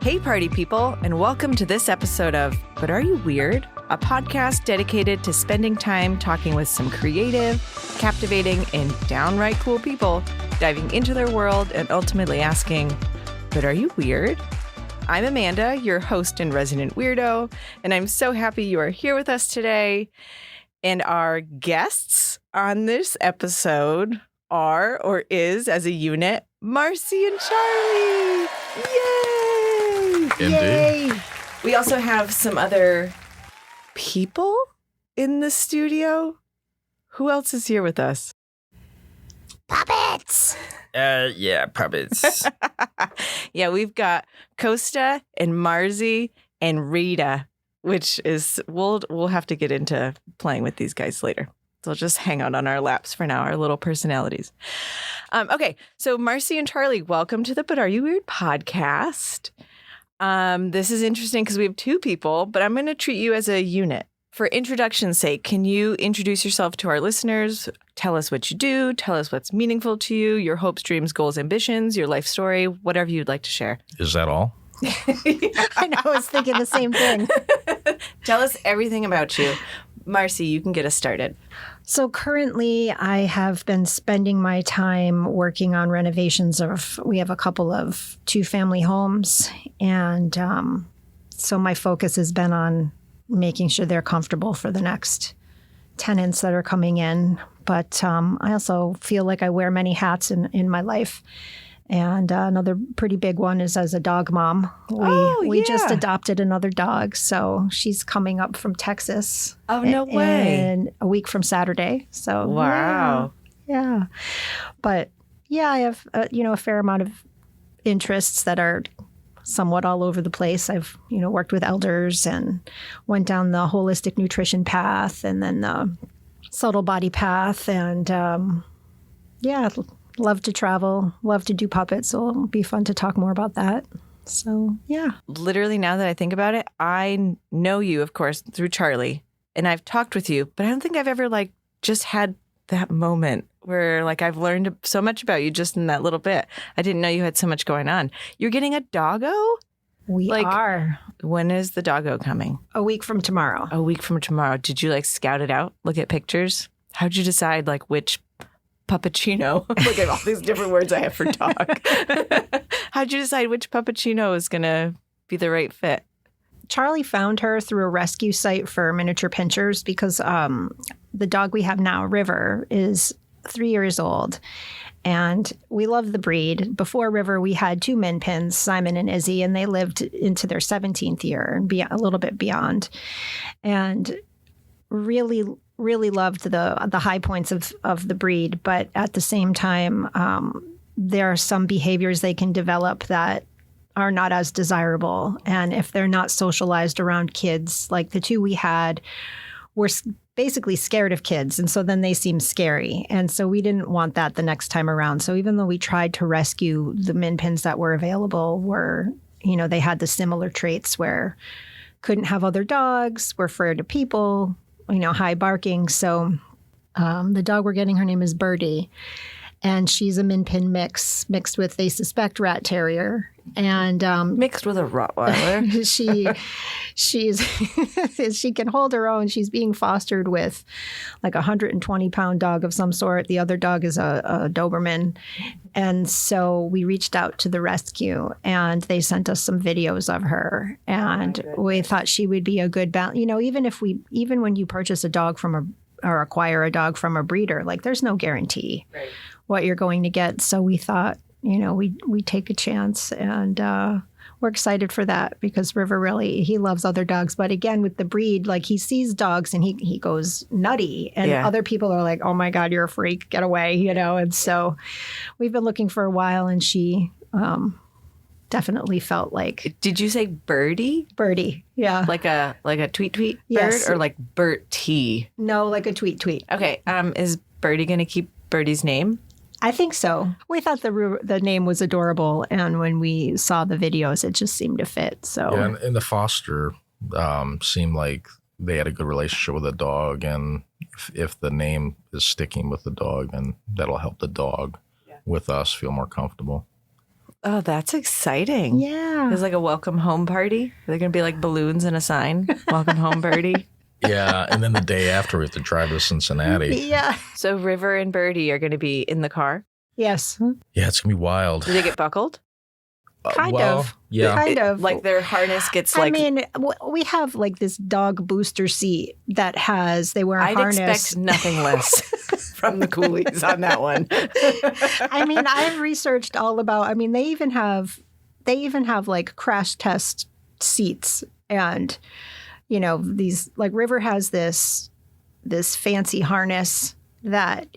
Hey, party people, and welcome to this episode of But Are You Weird? A podcast dedicated to spending time talking with some creative, captivating, and downright cool people, diving into their world and ultimately asking, but are you weird? I'm Amanda, your host and resident weirdo, and I'm so happy you are here with us today. And our guests on this episode are, or is, as a unit, Marci and Charlie. Yay! Indeed. Yay! We also have some other people in the studio. Who else is here with us? Puppets! Yeah, puppets. Yeah, we've got Costa and Marzi and Rita, which is, we'll have to get into playing with these guys later. They'll just hang out on our laps for now, our little personalities. Okay, so Marci and Charlie, welcome to the But Are You Weird podcast. This is interesting because we have two people, but I'm going to treat you as a unit. For introduction's sake, can you introduce yourself to our listeners? Tell us what you do. Tell us what's meaningful to you, your hopes, dreams, goals, ambitions, your life story, whatever you'd like to share. Is that all? I know, I was thinking the same thing. Tell us everything about you. Marci, you can get us started. So currently I have been spending my time working on renovations we have a couple of two-family homes. And so my focus has been on making sure they're comfortable for the next tenants that are coming in. But I also feel like I wear many hats in my life. And another pretty big one is as a dog mom. We just adopted another dog. So she's coming up from Texas. Oh, no way. In a week from Saturday. So wow. Yeah. But yeah, I have, a fair amount of interests that are somewhat all over the place. I've, worked with elders and went down the holistic nutrition path and then the subtle body path. And love to travel, love to do puppets. So it'll be fun to talk more about that. So, yeah. Literally, now that I think about it, I know you, of course, through Charlie, and I've talked with you, but I don't think I've ever just had that moment where I've learned so much about you just in that little bit. I didn't know you had so much going on. You're getting a doggo? We are. When is the doggo coming? A week from tomorrow. A week from tomorrow. Did you scout it out? Look at pictures? How'd you decide which puppuccino? Look at all these different words I have for dog. How'd you decide which puppuccino is going to be the right fit? Charlie found her through a rescue site for miniature pinchers because the dog we have now, River, is 3 years old. And we love the breed. Before River, we had two min pins, Simon and Izzy, and they lived into their 17th year and a little bit beyond. And really loved the high points of the breed. But at the same time, there are some behaviors they can develop that are not as desirable. And if they're not socialized around kids, like the two we had were basically scared of kids. And so then they seem scary. And so we didn't want that the next time around. So even though we tried to rescue the min pins that were available they had the similar traits where couldn't have other dogs, were afraid of people, high barking. So the dog we're getting, her name is Birdie. And she's a min pin mixed with, they suspect, rat terrier. And mixed with a Rottweiler. She can hold her own. She's being fostered with a 120-pound dog of some sort. The other dog is a Doberman. And so we reached out to the rescue and they sent us some videos of her. And we thought she would be a good balance. Even when you purchase a dog or acquire a dog from a breeder, there's no guarantee what you're going to get. So we thought, we take a chance, and we're excited for that because River he loves other dogs. But again, with the breed, he sees dogs and he goes nutty, and other people are like, oh my God, you're a freak, get away, And so we've been looking for a while, and she definitely felt like. Did you say Birdie? Birdie, yeah. Like a tweet bird, yes. Or like Bertie? No, like a tweet. Okay. Is Birdie going to keep Birdie's name? I think so. We thought the name was adorable, and when we saw the videos, it just seemed to fit. So and the foster seemed like they had a good relationship with the dog, and if the name is sticking with the dog, then that'll help the dog with us feel more comfortable. Oh, that's exciting. Yeah. There's like a welcome home party. Are there going to be like balloons and a sign? Welcome home party. Yeah, and then the day after we have to drive to Cincinnati. Yeah. So River and Birdie are going to be in the car. Yes. Yeah, it's gonna be wild. Do they get buckled? Kind well, of. Yeah. Kind of. Like their harness gets like... I mean, we have like this dog booster seat that they wear a I'd harness. expect nothing less from the coolies on that one. I mean, I've researched all about, I mean, they even have like crash test seats, and, you know, these, like River has this fancy harness that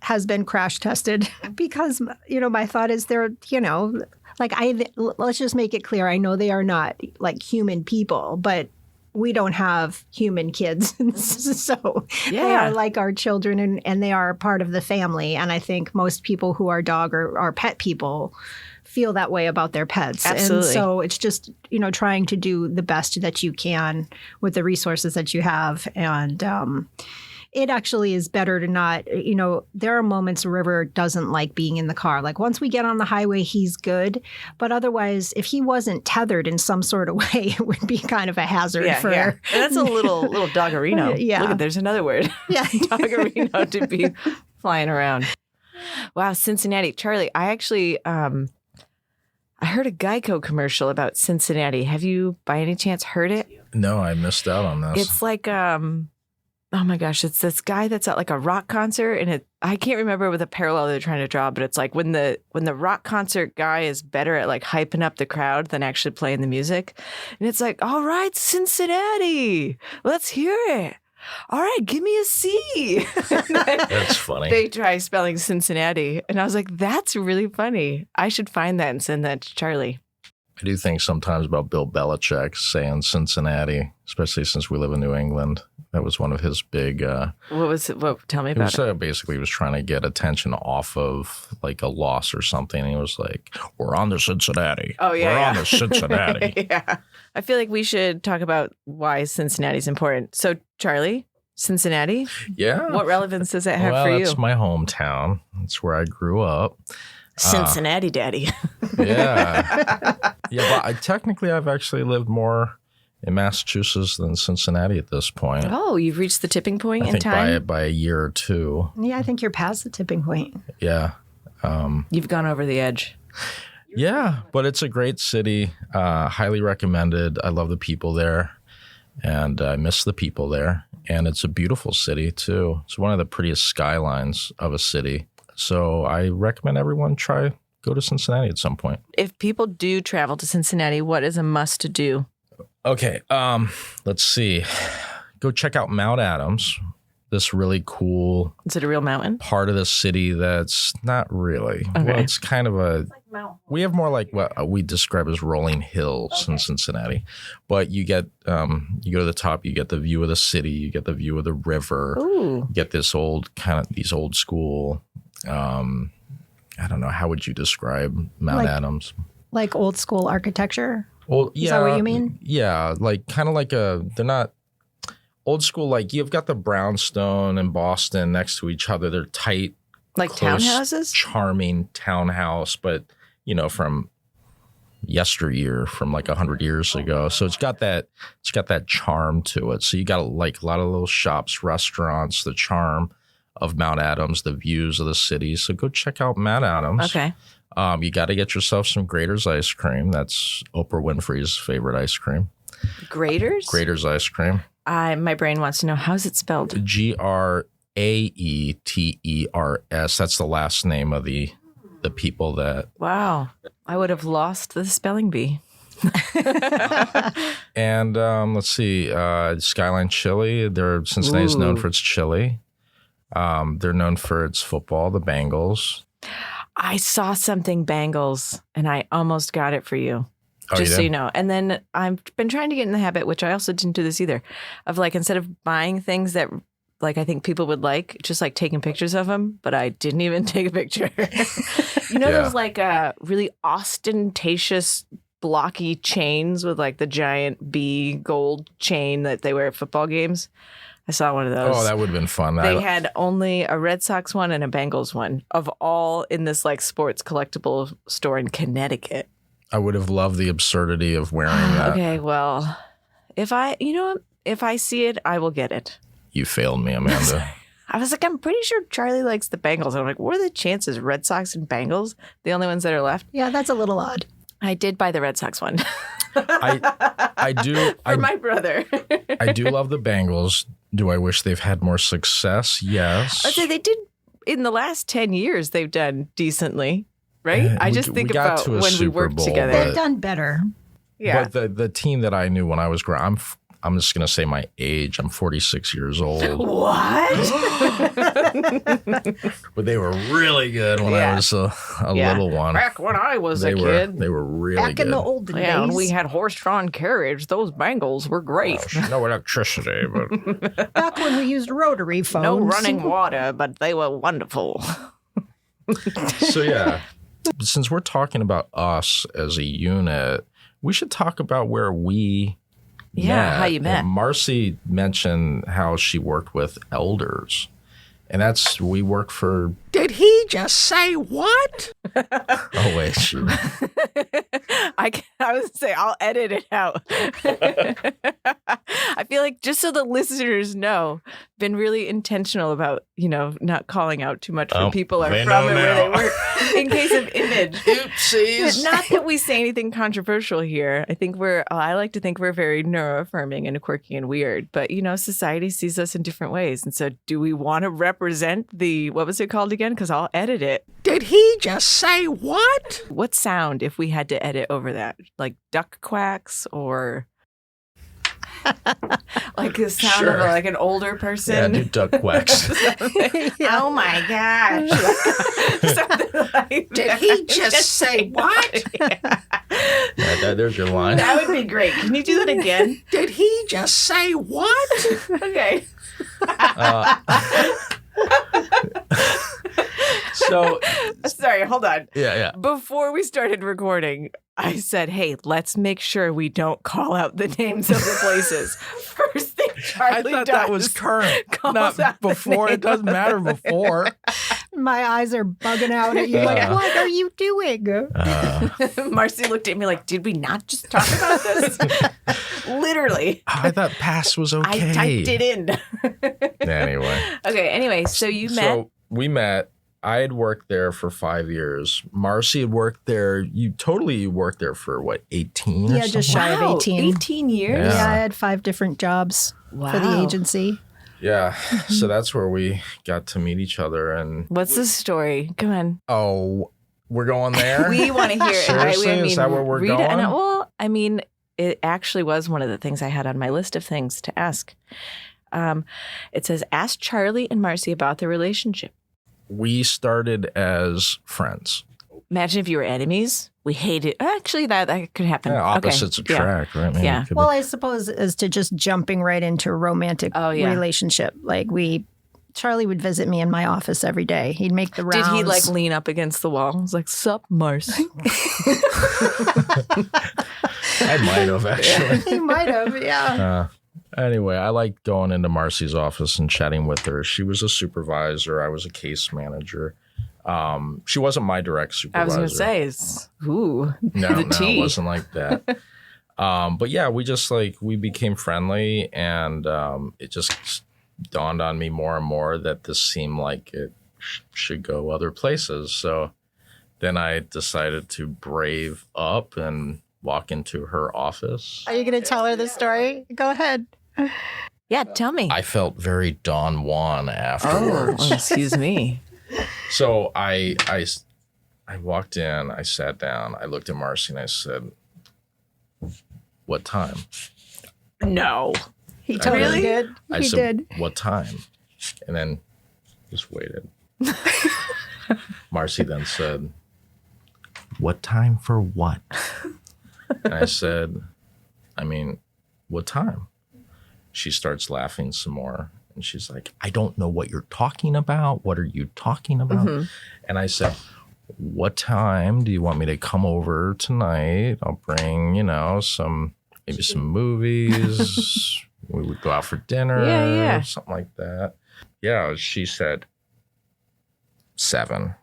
has been crash tested because, you know, my thought is they're, you know, like let's just make it clear. I know they are not like human people, but we don't have human kids. So they are like our children, and they are part of the family. And I think most people who are dog or pet people feel that way about their pets. Absolutely. And so it's just, you know, trying to do the best that you can with the resources that you have. And it actually is better to not, you know, there are moments River doesn't like being in the car. Like once we get on the highway, he's good. But otherwise, if he wasn't tethered in some sort of way, it would be kind of a hazard for... Yeah. And that's a little doggerino. Yeah. Look, there's another word. Yeah. Doggerino to be flying around. Wow, Cincinnati. Charlie, I actually... I heard a Geico commercial about Cincinnati. Have you, by any chance, heard it? No, I missed out on this. It's like, oh my gosh, it's this guy that's at like a rock concert, and I can't remember what the parallel they're trying to draw, but it's like when the rock concert guy is better at like hyping up the crowd than actually playing the music. And it's like, all right, Cincinnati, let's hear it. All right, give me a C. That's funny. They try spelling Cincinnati. And I was like, that's really funny. I should find that and send that to Charlie. I do think sometimes about Bill Belichick saying Cincinnati, especially since we live in New England. That was one of his big... What was it? Tell me about it. Basically, he was trying to get attention off of like a loss or something. And he was like, we're on to Cincinnati. Oh, yeah. We're on to Cincinnati. Yeah. I feel like we should talk about why Cincinnati's important. So, Charlie, Cincinnati? Yeah. What relevance does that have for you? Well, that's my hometown. That's where I grew up. Cincinnati daddy. Yeah. Yeah, but technically I've actually lived more in Massachusetts than Cincinnati at this point. Oh, you've reached the tipping point I in think time? by a year or two. Yeah, I think you're past the tipping point. Yeah. You've gone over the edge. Yeah, but it's a great city. Highly recommended. I love the people there, and I miss the people there. And it's a beautiful city, too. It's one of the prettiest skylines of a city. So I recommend everyone go to Cincinnati at some point. If people do travel to Cincinnati, what is a must do? Okay, let's see. Go check out Mount Adams, this really cool Is it a real mountain? part of the city that's not really. Okay. Well, it's kind of we have more like what we describe as rolling hills in Cincinnati. But you get, you go to the top, you get the view of the city, you get the view of the river, Ooh. you get these old school, I don't know, how would you describe Mount Adams? Like old school architecture? Well, yeah. Is that what you mean? Yeah, like kind of like they're not old school. Like you've got the brownstone and Boston next to each other. They're tight, Like close, townhouses? charming townhouse, but you know, from yesteryear, from like 100 years ago. So it's got that charm to it. So you got like a lot of little shops, restaurants, the charm of Mount Adams, the views of the city. So go check out Mount Adams. Okay. You got to get yourself some Grater's ice cream. That's Oprah Winfrey's favorite ice cream. Graders? Grater's ice cream. My brain wants to know, how's it spelled? Graeters. That's the last name of the people that. Wow. I would have lost the spelling bee. And let's see, Skyline Chili. Cincinnati's known for its chili. They're known for its football, the Bengals. I saw something Bengals, and I almost got it for you. Oh, Just you so did? you know. And then I've been trying to get in the habit, which I also didn't do this either, of like instead of buying things that like I think people would like, just like taking pictures of them, but I didn't even take a picture. You know, Yeah. those like really ostentatious blocky chains with like the giant B gold chain that they wear at football games? I saw one of those. Oh, that would have been fun. They had only a Red Sox one and a Bengals one of all in this like sports collectible store in Connecticut. I would have loved the absurdity of wearing that. Okay, well, if I see it, I will get it. You failed me, Amanda. I was like, I'm pretty sure Charlie likes the Bengals. I'm like, what are the chances? Red Sox and Bengals, the only ones that are left? Yeah, that's a little odd. I did buy the Red Sox one. I do. For my brother. I do love the Bengals. Do I wish they've had more success? Yes. I'd say they did in the last 10 years. They've done decently, right? I just think about when we Super worked Bowl, together. They've done better. Yeah. But the team that I knew when I was growing, I'm just going to say my age. I'm 46 years old. What? But they were really good when I was a little one. Back when I was a kid. They were really Back good. in the olden Yeah, when days. we had horse-drawn carriage, those Bengals were great. No electricity, but Back when we used rotary phones. No running water, but they were wonderful. so yeah. Since we're talking about us as a unit, we should talk about where we met. How you met. And Marci mentioned how she worked with elders. And we work for... Did he just say what? Oh, wait. I would say I'll edit it out. I feel like just so the listeners know, been really intentional about, not calling out too much where people are they from know and where now. they work in case of image. Oopsies. Not that we say anything controversial here. I like to think we're very neuroaffirming and quirky and weird, but society sees us in different ways. And so do we want to represent what was it called again? Because I'll edit it. Did he just say what? What sound if we had to edit over that? Like duck quacks or like the sound Sure. of like an older Yeah, person? do duck quacks. Oh my gosh. Something like Did that. he just say what? Yeah, there's your line. That would be great. Can you do that again? Did he just say what? Okay. So, Sorry, hold on. yeah. Before we started recording, I said, hey, let's make sure we don't call out the names of the places. First thing I Charlie thought does. that was current, calls not out the before. name It doesn't matter before. My eyes are bugging out at you. Like, Yeah. what are you doing? Marci looked at me like, did we not just talk about this? Literally. I thought pass was okay. I typed it in. Anyway. So you met. So we met. I had worked there for 5 years. Marci had worked there. You worked there for what, 18 or Yeah, just something? shy of 18. 18 years? Yeah. Yeah, I had 5 different jobs for the agency. Yeah. So that's where we got to meet each other. And What's the story? Come on. oh, we're going there? We want to hear it. Right? Seriously? Is that where we're going? It actually was one of the things I had on my list of things to ask. It says, ask Charlie and Marci about their relationship. We started as friends. Imagine if you were enemies. We hated. Actually, that could happen. Yeah, opposites Okay. attract, right? Maybe Yeah. it could Well, be. I suppose as to just jumping right into a romantic Oh, yeah. relationship. Like Charlie would visit me in my office every day. He'd make the rounds. Did he like lean up against the wall? I was like, sup, Marci? I might have actually. He might have, yeah. Anyway, I liked going into Marci's office and chatting with her. She was a supervisor. I was a case manager. She wasn't my direct supervisor. I was going to say, No, the tea. it wasn't like that. But yeah, we became friendly, and it just dawned on me more and more that this seemed like it should go other places. So then I decided to brave up and walk into her office. Are you going to tell her the story? Go ahead. Yeah, tell me. I felt very Don Juan afterwards. Oh, excuse me. So I walked in, I sat down, I looked at Marci and I said, what time? No. He totally Really? did. I He said, did. what time? And then just waited. Marci then said, what time for what? And I said, what time? She starts laughing some more. And she's like, I don't know what you're talking about. What are you talking about? Mm-hmm. And I said, what time do you want me to come over tonight? I'll bring, maybe some movies, we would go out for dinner, Yeah. or something like that. Yeah, she said 7.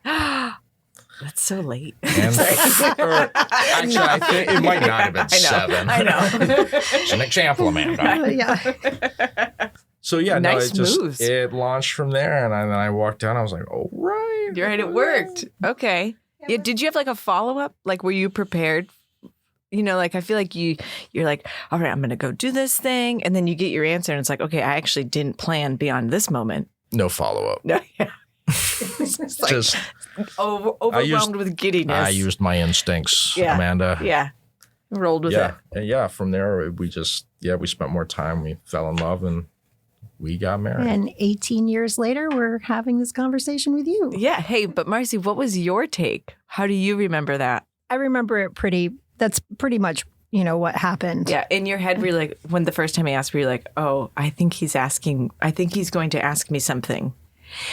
That's so late. And actually, I think it might not have been 7. I know. It's an example, Amanda. Yeah. So yeah, Nice no, moves. it launched from there, and then I walked down. I was like, "Oh right, You're right. It worked. Okay. Yeah. Did you have like a follow up? Like, were you prepared? You know, like I feel like you're like, all right, I'm going to go do this thing, and then you get your answer, and it's like, okay, I actually didn't plan beyond this moment. No follow up. No, yeah. It's like Just overwhelmed with giddiness. I used my instincts, Yeah. Amanda. Yeah. Rolled with it. And yeah. From there, we spent more time. We fell in love, and we got married. And 18 years later, we're having this conversation with you. Yeah. Hey, but Marci, what was your take? How do you remember that? I remember it that's pretty much, what happened. Yeah. In your head, were you like, when the first time he asked, were you like, oh, I think he's going to ask me something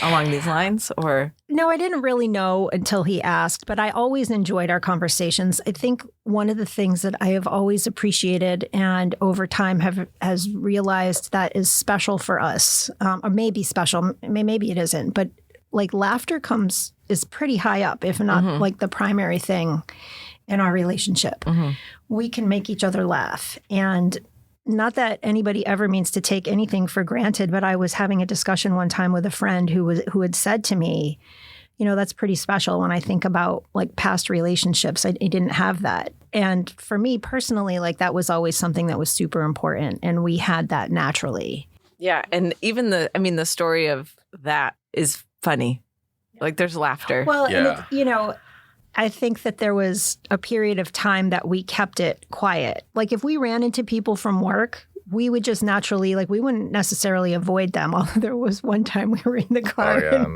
along these lines? Or No, I didn't really know until he asked, but I always enjoyed our conversations. I think one of the things that I have always appreciated and over time has realized that is special for us, or maybe special, maybe it isn't, but like laughter is pretty high up, if not like the primary thing in our relationship. We can make each other laugh. And not that anybody ever means to take anything for granted, but I was having a discussion one time with a friend who had said to me, that's pretty special when I think about like past relationships. I didn't have that. And for me personally, like that was always something that was super important. And we had that naturally. yeah. And even the story of that is funny. Like there's laughter. Well, Yeah. and I think that there was a period of time that we kept it quiet. Like if we ran into people from work, we would just naturally, like we wouldn't necessarily avoid them. Although there was one time we were in the car and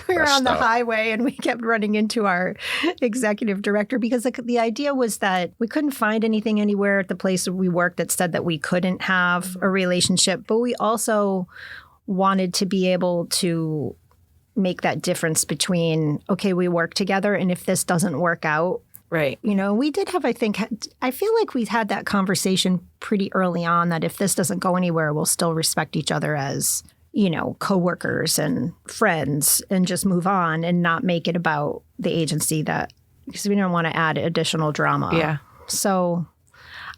we were on the highway and we kept running into our executive director because the idea was that we couldn't find anything anywhere at the place where we worked that said that we couldn't have a relationship. But we also wanted to be able to make that difference between, okay, we work together, and if this doesn't work out, right. we did have, I feel like we had that conversation pretty early on that if this doesn't go anywhere, we'll still respect each other as, coworkers and friends and just move on and not make it about the agency because we don't want to add additional drama. Yeah. So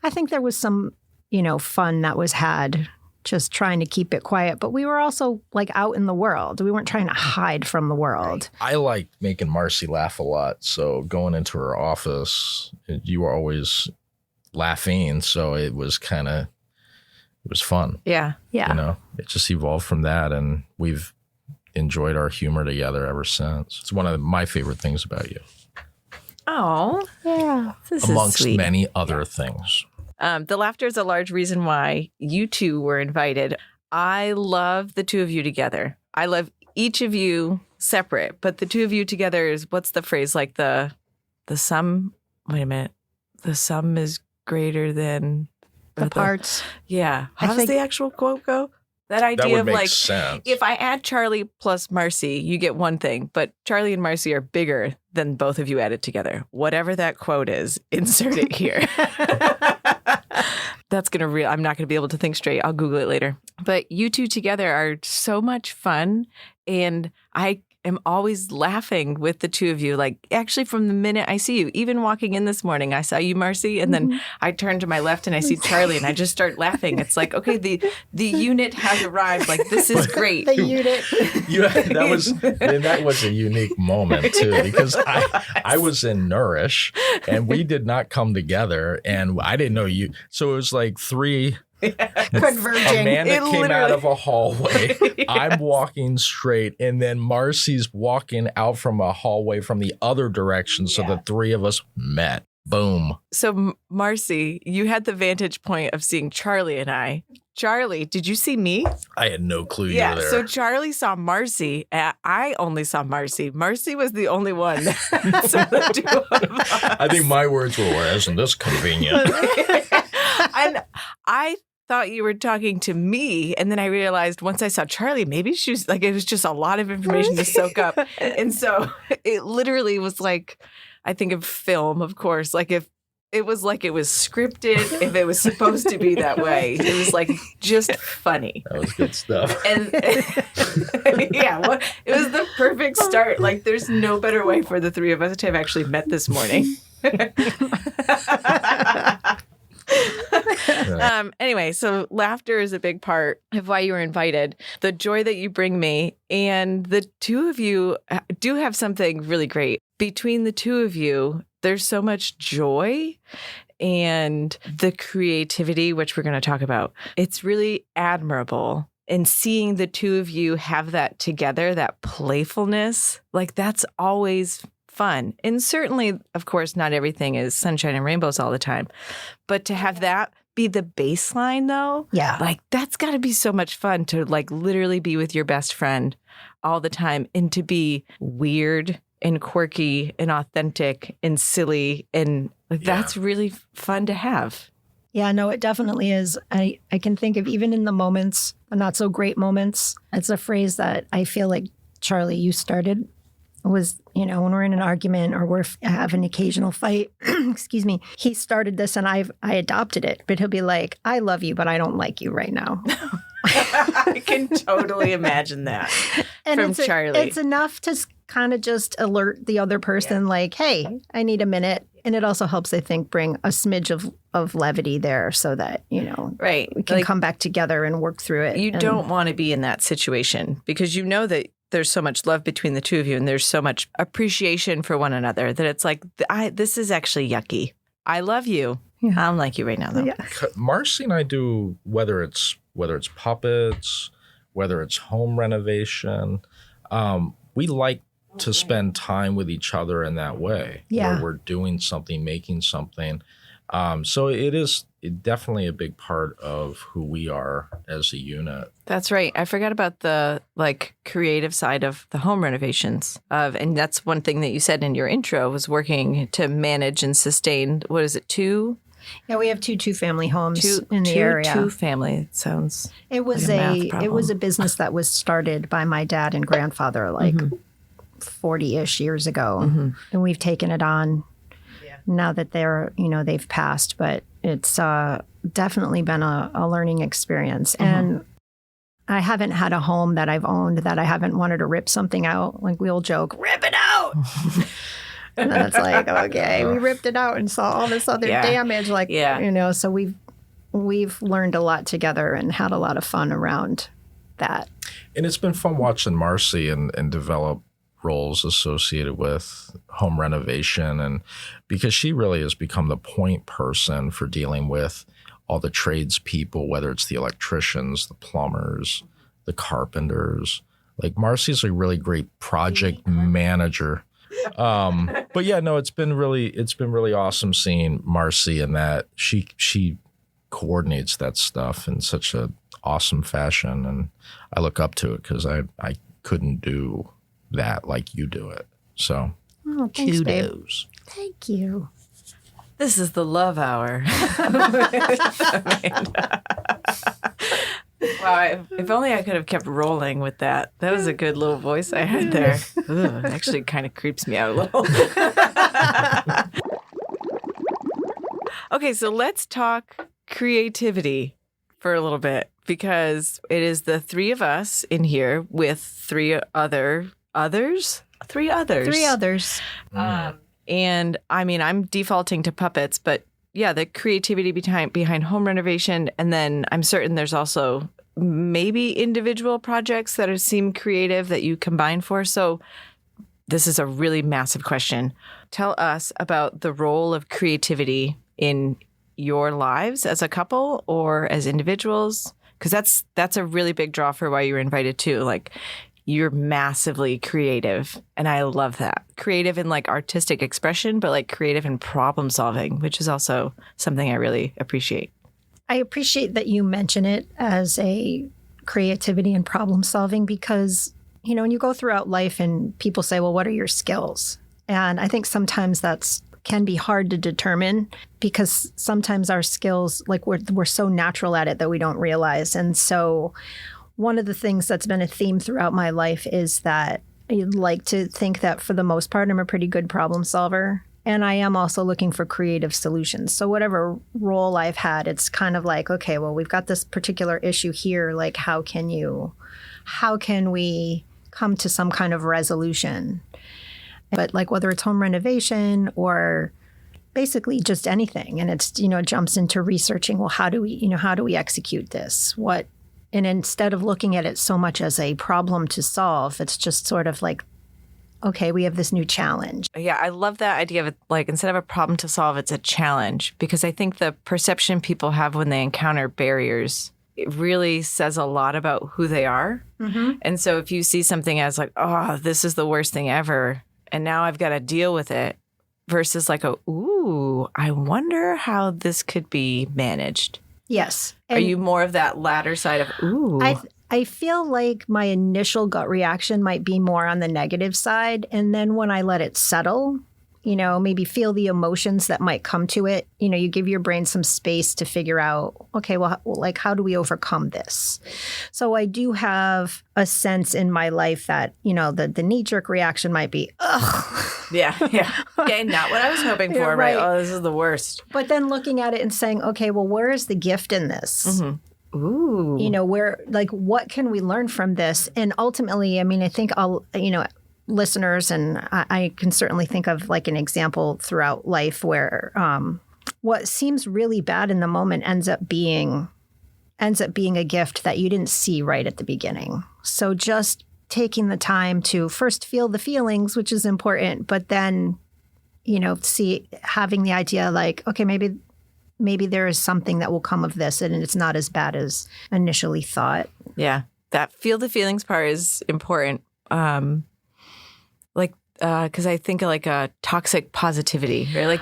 I think there was some, fun that was had just trying to keep it quiet. But we were also like out in the world. We weren't trying to hide from the world. I like making Marci laugh a lot. So going into her office, you were always laughing. So it was fun. Yeah. Yeah. It just evolved from that. And we've enjoyed our humor together ever since. It's one of my favorite things about you, Oh, Yeah. this is amongst sweet. many other things. The laughter is a large reason why you two were invited. I love the two of you together. I love each of you separate, but the two of you together is, what's the phrase? Like the sum, wait a minute. The sum is greater than The parts. Yeah. I How does think- the actual quote go? That That idea would of make like, sense. if I add Charlie plus Marci, you get one thing, but Charlie and Marci are bigger than both of you added together. Whatever that quote is, insert it here. That's going to I'm not going to be able to think straight. I'll Google it later. But you two together are so much fun. And I am always laughing with the two of you. Like actually from the minute I see you, even walking in this morning, I saw you, Marci, and then I turn to my left and I see Charlie and I just start laughing. It's like, okay, the unit has arrived. Like this is great. The unit. That was a unique moment too, because I was in Nourish and we did not come together, and I didn't know you. So it was like three. Converging. Amanda It came out literally- of a hallway. I'm walking straight, and then Marci's walking out from a hallway from the other direction. So the three of us met. Boom. So Marci, you had the vantage point of seeing Charlie and I. Charlie, did you see me? I had no clue you were there. So Charlie saw Marci. I only saw Marci. Marci was the only one. So the two of us. I think my words were, well, isn't this convenient? And I thought you were talking to me, and then I realized once I saw Charlie, maybe she was like, it was just a lot of information to soak up. And so it literally was like, I think of film, of course, like if it was like it was scripted if it was supposed to be that way. It was like just funny. That was good stuff. And yeah, well, it was the perfect start. Like there's no better way for the three of us to have actually met this morning. Anyway, so laughter is a big part of why you were invited. The joy that you bring me, and the two of you do have something really great. Between the two of you, there's so much joy and the creativity, which we're going to talk about. It's really admirable. And seeing the two of you have that together, that playfulness, like that's always fun. And certainly, of course, not everything is sunshine and rainbows all the time. But to have that be the baseline, though, Yeah. like that's got to be so much fun to like literally be with your best friend all the time and to be weird and quirky and authentic and silly. And like, that's really fun to have. Yeah, no, it definitely is. I can think of even in the moments, the not so great moments, it's a phrase that I feel like, Charlie, you started was, you know, when we're in an argument or we have an occasional fight, excuse me, he started this and I adopted it. But he'll be like, I love you, but I don't like you right now. I can totally imagine that And from Charlie. It's enough to kind of just alert the other person like, hey, I need a minute. And it also helps, I think, bring a smidge of levity there so that, you know, Right. we can Like, come back together and work through it. you And- don't want to be in that situation because you know that there's so much love between the two of you and there's so much appreciation for one another that it's like, this is actually yucky. I love you. Yeah. I don't like you right now, though. Yeah. Marci and I do, whether it's puppets, whether it's home renovation, we like to spend time with each other in that way. Yeah. Where we're doing something, making something. So it is definitely a big part of who we are as a unit. That's right. I forgot about the like creative side of the home renovations and that's one thing that you said in your intro was working to manage and sustain. What is it? Yeah, we have two family homes in the area. Two family. It sounds. It was like a math it problem. was a business that was started by my dad and grandfather like 40-ish years ago, and we've taken it on now that they've passed. But it's definitely been a learning experience, and I haven't had a home that I've owned that I haven't wanted to rip something out. Like we'll joke, rip it out. And then it's like, okay, we ripped it out and saw all this other damage. Like, so we've learned a lot together and had a lot of fun around that. And it's been fun watching Marci and develop roles associated with home renovation, and because she really has become the point person for dealing with all the tradespeople, whether it's the electricians, the plumbers, the carpenters. Like Marci's a really great project manager. But yeah, no, it's been really awesome seeing Marci in that she coordinates that stuff in such a awesome fashion, and I look up to it because I couldn't do that like you do it. So Thanks, babe. kudos. Thank you. This is the love hour. Wow, if only I could have kept rolling with that. That was a good little voice I had there. Ugh, it actually kind of creeps me out a little. Okay, so let's talk creativity for a little bit because it is the three of us in here with three others. And I mean, I'm defaulting to puppets, but yeah, the creativity behind home renovation. And then I'm certain there's also maybe individual projects that seem creative that you combine for. So this is a really massive question. Tell us about the role of creativity in your lives as a couple or as individuals, because that's a really big draw for why you were invited too. Like, you're massively creative, and I love that. Creative in like artistic expression, but like creative in problem solving, which is also something I really appreciate. I appreciate that you mention it as a creativity and problem solving because, when you go throughout life and people say, well, what are your skills? And I think sometimes that's can be hard to determine because sometimes our skills, like we're so natural at it that we don't realize. And so one of the things that's been a theme throughout my life is that I'd like to think that for the most part, I'm a pretty good problem solver. And I am also looking for creative solutions. So whatever role I've had, it's kind of like, okay, well, we've got this particular issue here. Like, how can we come to some kind of resolution? But like whether it's home renovation or basically just anything. And it's, it jumps into researching, well, how do we execute this? And instead of looking at it so much as a problem to solve, it's just sort of like, okay, we have this new challenge. Yeah, I love that idea of it, like instead of a problem to solve, it's a challenge, because I think the perception people have when they encounter barriers, it really says a lot about who they are. Mm-hmm. And so if you see something as like, oh, this is the worst thing ever, and now I've got to deal with it, versus like, ooh, I wonder how this could be managed. Yes. Are you more of that latter side of, ooh? I feel like my initial gut reaction might be more on the negative side. And then when I let it settle, maybe feel the emotions that might come to it, you give your brain some space to figure out, okay, well, like, how do we overcome this? So I do have a sense in my life that, the knee-jerk reaction might be, ugh. Yeah. Okay, not what I was hoping for, Yeah, right. Oh, this is the worst. But then looking at it and saying, okay, well, where is the gift in this? Mm-hmm. Ooh. Where, like, what can we learn from this? And ultimately, I mean, I think listeners, and I can certainly think of like an example throughout life where what seems really bad in the moment ends up being a gift that you didn't see right at the beginning. So just taking the time to first feel the feelings, which is important, but then, having the idea like, okay, maybe there is something that will come of this and it's not as bad as initially thought. Yeah, that feel the feelings part is important. Because I think like a toxic positivity, right? Like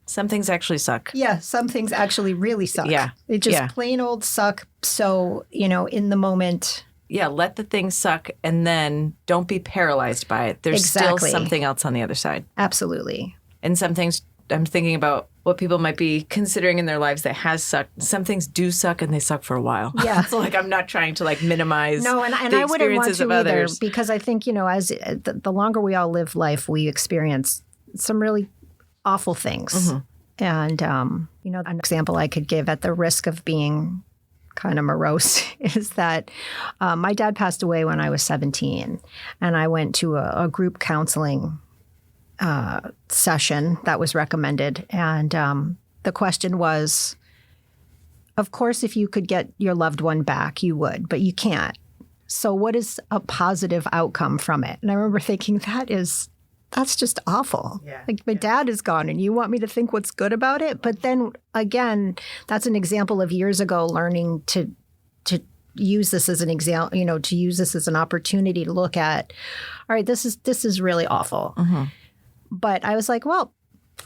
some things actually suck. Yeah, some things actually really suck. Yeah. They just plain old suck. So, in the moment. Yeah, let the thing suck and then don't be paralyzed by it. There's still something else on the other side. Absolutely. And some things, I'm thinking about what people might be considering in their lives that has sucked. Some things do suck and they suck for a while. Yeah. So like I'm not trying to like minimize the I wouldn't want to either, because I think, as the longer we all live life, we experience some really awful things. Mm-hmm. And, an example I could give at the risk of being kind of morose is that my dad passed away when I was 17, and I went to a group counseling session that was recommended. And the question was, of course, if you could get your loved one back, you would, but you can't. So what is a positive outcome from it? And I remember thinking, that's just awful. Yeah. Like my dad is gone and you want me to think what's good about it? But then again, that's an example of years ago learning to use this as an example, to use this as an opportunity to look at, all right, this is really awful. Mm-hmm. But I was like, well,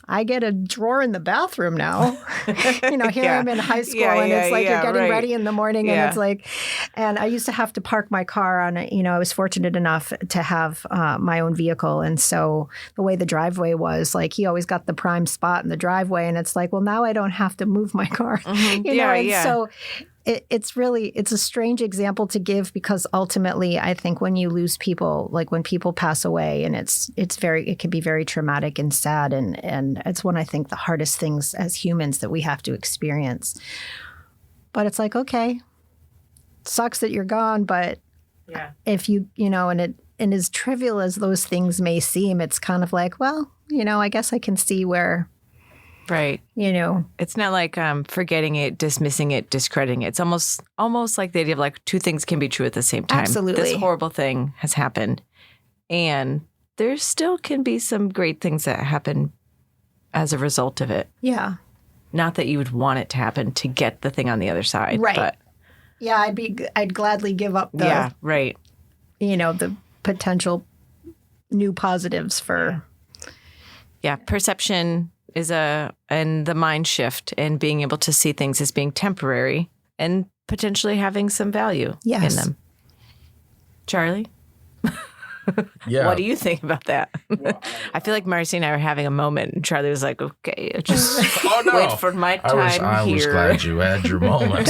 I get a drawer in the bathroom now. Here I'm in high school and it's like you're getting ready in the morning and it's like, and I used to have to park my car on I was fortunate enough to have my own vehicle. And so the way the driveway was, like, he always got the prime spot in the driveway. And it's like, well, now I don't have to move my car. Mm-hmm. So it's a strange example to give, because ultimately I think when you lose people, like when people pass away, and it can be very traumatic and sad. And it's one, I think, the hardest things as humans that we have to experience. But it's like, okay, sucks that you're gone. But if and as trivial as those things may seem, it's kind of like, well, I guess I can see where. Right. It's not like forgetting it, dismissing it, discrediting it. It's almost like the idea of like two things can be true at the same time. Absolutely. This horrible thing has happened. And there still can be some great things that happen as a result of it. Yeah. Not that you would want it to happen to get the thing on the other side. Right. But yeah, I'd gladly give up the the potential new positives for perception and the mind shift and being able to see things as being temporary and potentially having some value in them. Charlie? Yeah. What do you think about that? I feel like Marci and I were having a moment, and Charlie was like, okay, just wait for my time I here. was glad you had your moment.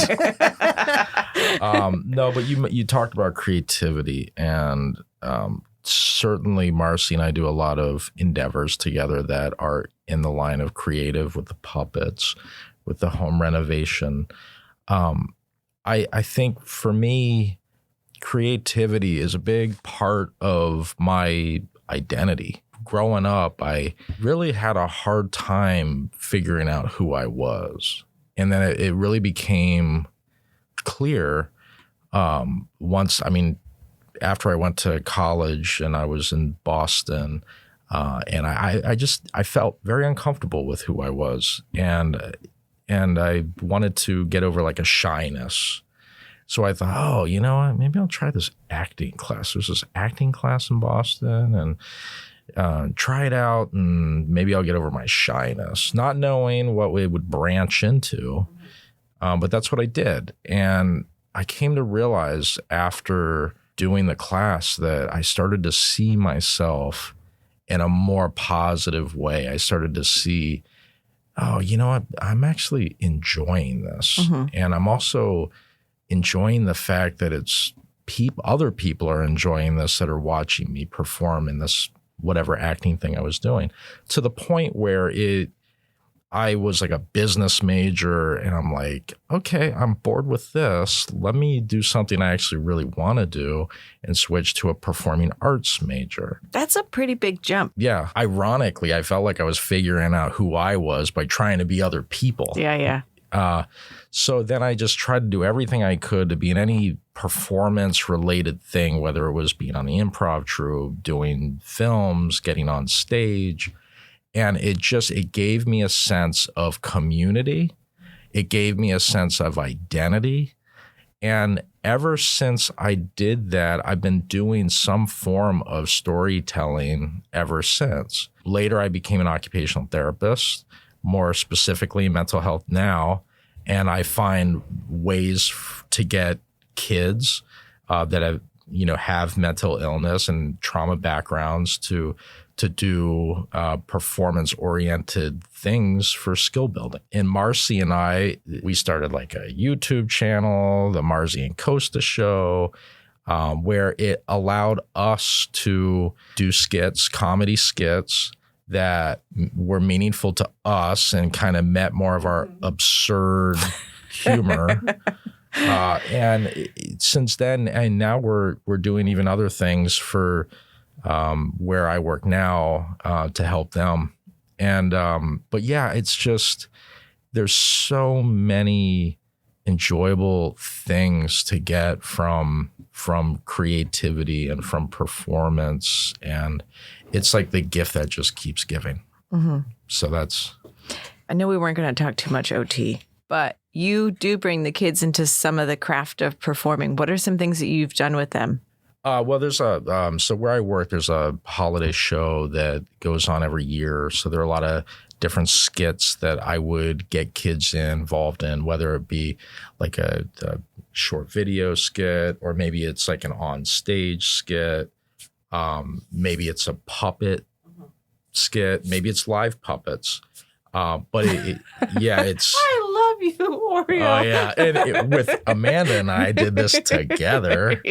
No, but you talked about creativity, and certainly Marci and I do a lot of endeavors together that are in the line of creative with the puppets, with the home renovation. I think for me, creativity is a big part of my identity. Growing up, I really had a hard time figuring out who I was. And then it really became clear after I went to college and I was in Boston, and I felt very uncomfortable with who I was. And I wanted to get over like a shyness. So I thought, oh, you know what? Maybe I'll try this acting class. There's this acting class in Boston, and try it out, and maybe I'll get over my shyness, not knowing what it would branch into. But that's what I did. And I came to realize after doing the class that I started to see myself in a more positive way. I started to see, oh, you know what? I'm actually enjoying this. Mm-hmm. And I'm also enjoying the fact that it's other people are enjoying this that are watching me perform in this whatever acting thing I was doing, to the point where I was like a business major and I'm like, okay, I'm bored with this. Let me do something I actually really want to do and switch to a performing arts major. That's a pretty big jump. Yeah. Ironically, I felt like I was figuring out who I was by trying to be other people. Yeah. So then I just tried to do everything I could to be in any performance related thing, whether it was being on the improv troupe, doing films, getting on stage. And it gave me a sense of community. It gave me a sense of identity. And ever since I did that, I've been doing some form of storytelling ever since. Later, I became an occupational therapist, more specifically mental health now. And I find ways to get kids that have mental illness and trauma backgrounds to do performance-oriented things for skill building. And Marci and I, we started like a YouTube channel, the Marci and Costa Show, where it allowed us to do comedy skits that were meaningful to us and kind of met more of our absurd humor. And since then, and now we're doing even other things for where I work now to help them. And but yeah, it's just there's so many enjoyable things to get from creativity and from performance, and it's like the gift that just keeps giving. Mm-hmm. So that's. I know we weren't going to talk too much OT, but you do bring the kids into some of the craft of performing. What are some things that you've done with them? Well, there's so where I work, there's a holiday show that goes on every year. So there are a lot of different skits that I would get kids involved in, whether it be like a short video skit, or maybe it's like an on-stage skit. Maybe it's a puppet skit. Maybe it's live puppets. But it's. I love you, Oreo. Oh yeah, and with Amanda and I did this together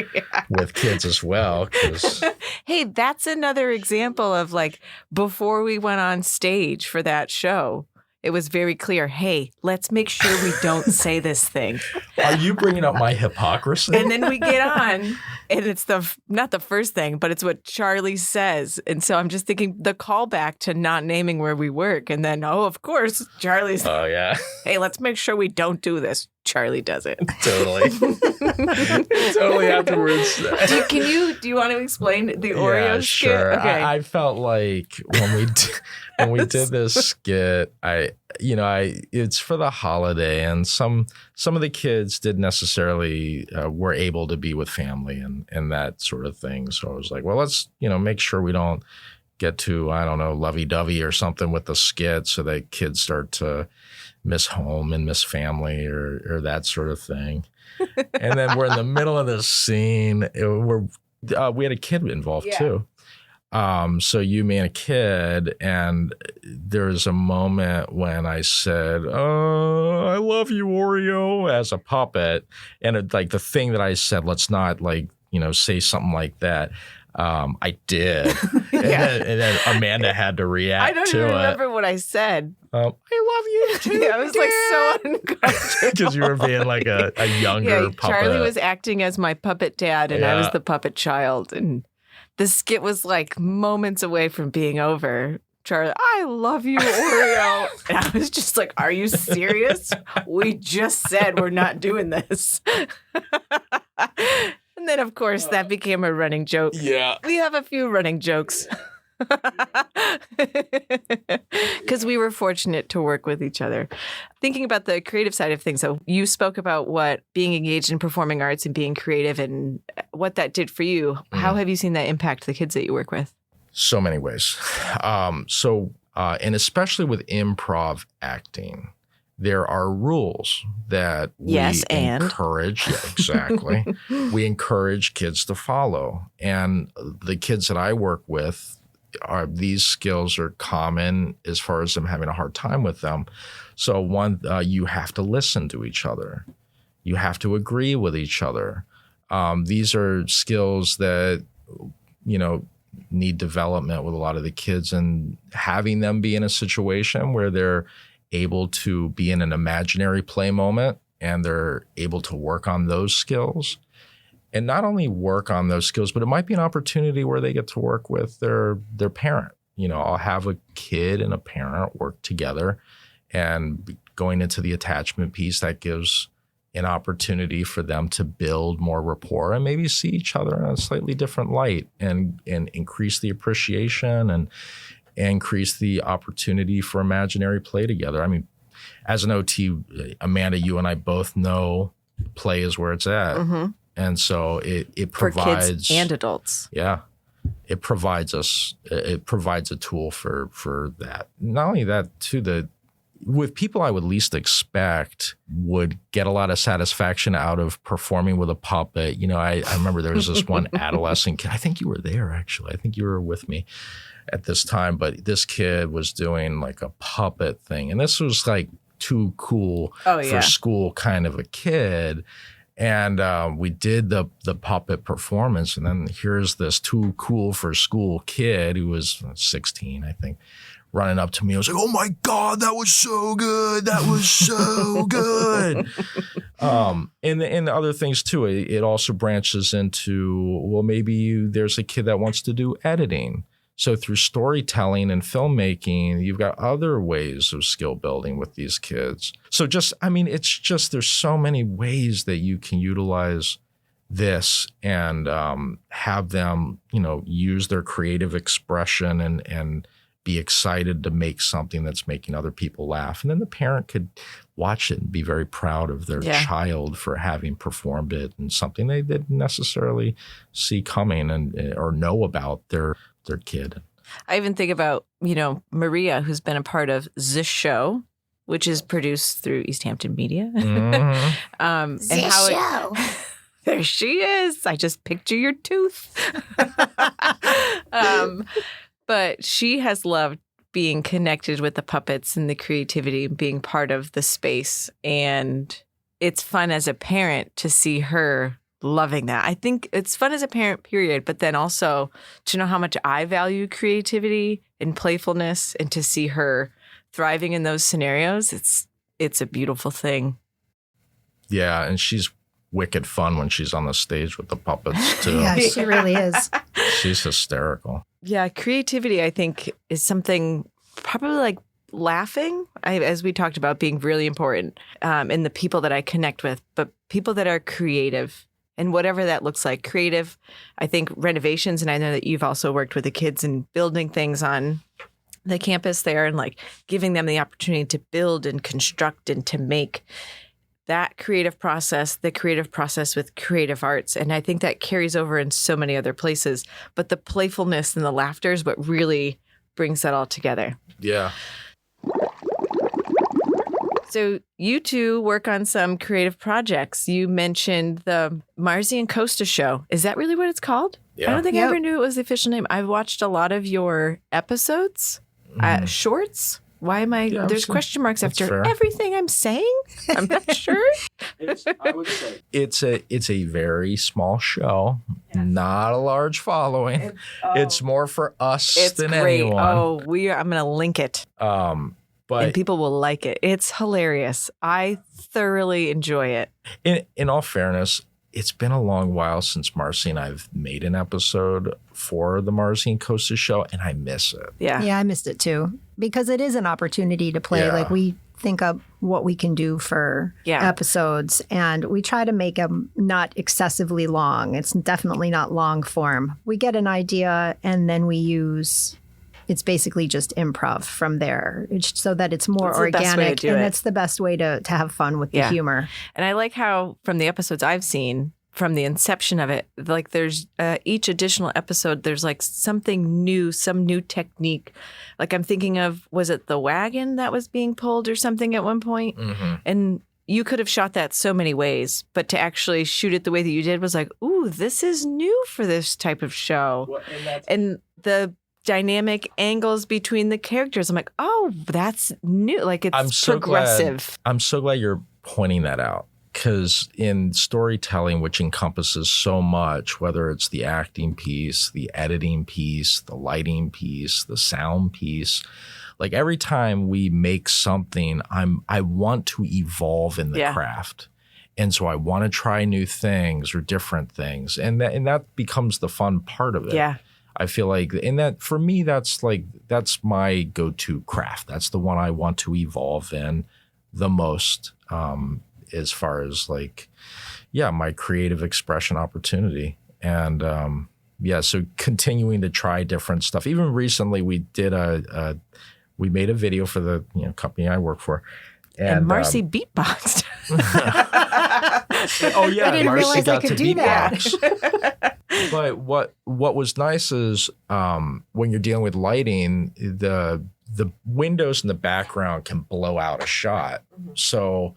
with kids as well. Hey, that's another example of like before we went on stage for that show. It was very clear, hey, let's make sure we don't say this thing. Are you bringing up my hypocrisy? And then we get on, and it's not the first thing, but it's what Charlie says. And so I'm just thinking the callback to not naming where we work. And then, of course, Charlie's, oh, yeah. Hey, let's make sure we don't do this. Charlie does it. Totally. Totally afterwards. Do you want to explain the Oreo skit? Sure. Okay. I felt like when we did this skit, it's for the holiday, and some of the kids didn't necessarily were able to be with family and that sort of thing. So I was like, well, let's make sure we don't get too, I don't know, lovey-dovey or something with the skit, so that kids start to miss home and miss family or that sort of thing. And then we're in the middle of this scene. We had a kid involved too. So you, me, and a kid, and there's a moment when I said, "Oh, I love you, Oreo," as a puppet, and like the thing that I said, let's not say something like that. I did. And then Amanda had to react I don't to even it. remember what I said. I love you too. I was like so uncomfortable. Because you were being like a younger puppet. Charlie was acting as my puppet dad, and I was Yeah. the puppet child. And the skit was like moments away from being over. Charlie, I love you, Oreo. And I was just like, are you serious? We just said we're not doing this. And then, of course, that became a running joke. Yeah. We have a few running jokes. Because we were fortunate to work with each other. Thinking about the creative side of things, so you spoke about what being engaged in performing arts and being creative and what that did for you. How have you seen that impact the kids that you work with? So many ways. And especially with improv acting, there are rules that we encourage. Yeah, exactly. We encourage kids to follow. And the kids that I work with, these skills are common as far as them having a hard time with them. So one, you have to listen to each other. You have to agree with each other. These are skills that, need development with a lot of the kids, and having them be in a situation where they're able to be in an imaginary play moment and they're able to work on those skills. And not only work on those skills, but it might be an opportunity where they get to work with their parent. I'll have a kid and a parent work together, and going into the attachment piece, that gives an opportunity for them to build more rapport and maybe see each other in a slightly different light, and increase the appreciation and increase the opportunity for imaginary play together. I mean, as an OT, Amanda, you and I both know play is where it's at. Mm-hmm. And so it provides for kids and adults. Yeah. It provides a tool for that. Not only that, too, with people I would least expect would get a lot of satisfaction out of performing with a puppet. I remember there was this one adolescent kid. I think you were there, actually. I think you were with me at this time. But this kid was doing like a puppet thing. And this was like too cool for school kind of a kid. And we did the puppet performance. And then here's this too cool for school kid who was 16, I think, running up to me. I was like, oh my God, that was so good. That was so good. And other things too. It also branches into, well, maybe there's a kid that wants to do editing. So through storytelling and filmmaking, you've got other ways of skill building with these kids. So there's so many ways that you can utilize this and have them, use their creative expression and be excited to make something that's making other people laugh. And then the parent could watch it and be very proud of their child for having performed it, and something they didn't necessarily see coming or know about their kid. I even think about, Maria, who's been a part of this show, which is produced through East Hampton Media. Mm-hmm. And how show. There she is. I just picture your tooth. But she has loved being connected with the puppets and the creativity and being part of the space. And it's fun as a parent to see her loving that. I think it's fun as a parent, period. But then also to know how much I value creativity and playfulness, and to see her thriving in those scenarios, it's a beautiful thing. Yeah, and she's wicked fun when she's on the stage with the puppets too. Yeah, she really is. She's hysterical. Yeah, creativity, I think, is something probably like laughing, as we talked about, being really important in the people that I connect with, but people that are creative, and whatever that looks like. Creative, I think renovations, and I know that you've also worked with the kids and building things on the campus there, and like giving them the opportunity to build and construct and to make. That creative process, the creative process with creative arts. And I think that carries over in so many other places. But the playfulness and the laughter is what really brings that all together. Yeah. So you two work on some creative projects. You mentioned the Marci and Costa show. Is that really what it's called? Yeah. I don't think I ever knew it was the official name. I've watched a lot of your episodes, shorts. Why am I? Yeah, There's question marks that's after fair. everything I'm saying. I'm not sure. I would say. It's a very small show, not a large following. It's more for us It's than great. anyone. Oh, I'm going to link it. And But people will like it. It's hilarious. I thoroughly enjoy it. in all fairness, it's been a long while since Marci and I've made an episode for the Marci and Costa show, and I miss it. Yeah. Yeah, I missed it too because it is an opportunity to play. Yeah. Like we think of what we can do for episodes, and we try to make them not excessively long. It's definitely not long form. We get an idea, and then we use. It's basically just improv from there, so that it's more That's the best way to organic, do and it. that's the best way to have fun with the humor. And I like how from the episodes I've seen, from the inception of it, like there's each additional episode, there's like something new, some new technique. Like I'm thinking of, was it the wagon that was being pulled or something at one point? Mm-hmm. And you could have shot that so many ways, but to actually shoot it the way that you did was like, ooh, this is new for this type of show. And the dynamic angles between the characters, I'm like, oh, that's new. Like it's progressive. I'm so glad you're pointing that out, because in storytelling, which encompasses so much, whether it's the acting piece, the editing piece, the lighting piece, the sound piece, like every time we make something, I want to evolve in the craft. And so I want to try new things or different things. And that becomes the fun part of it. Yeah. I feel like, and that for me, that's my go-to craft. That's the one I want to evolve in the most, as far as like, my creative expression opportunity. And so continuing to try different stuff. Even recently, we did we made a video for the company I work for. And Marci beatboxed. Oh yeah, I didn't Marci realize I got could to do that. beatbox. But what was nice is when you're dealing with lighting, the windows in the background can blow out a shot. So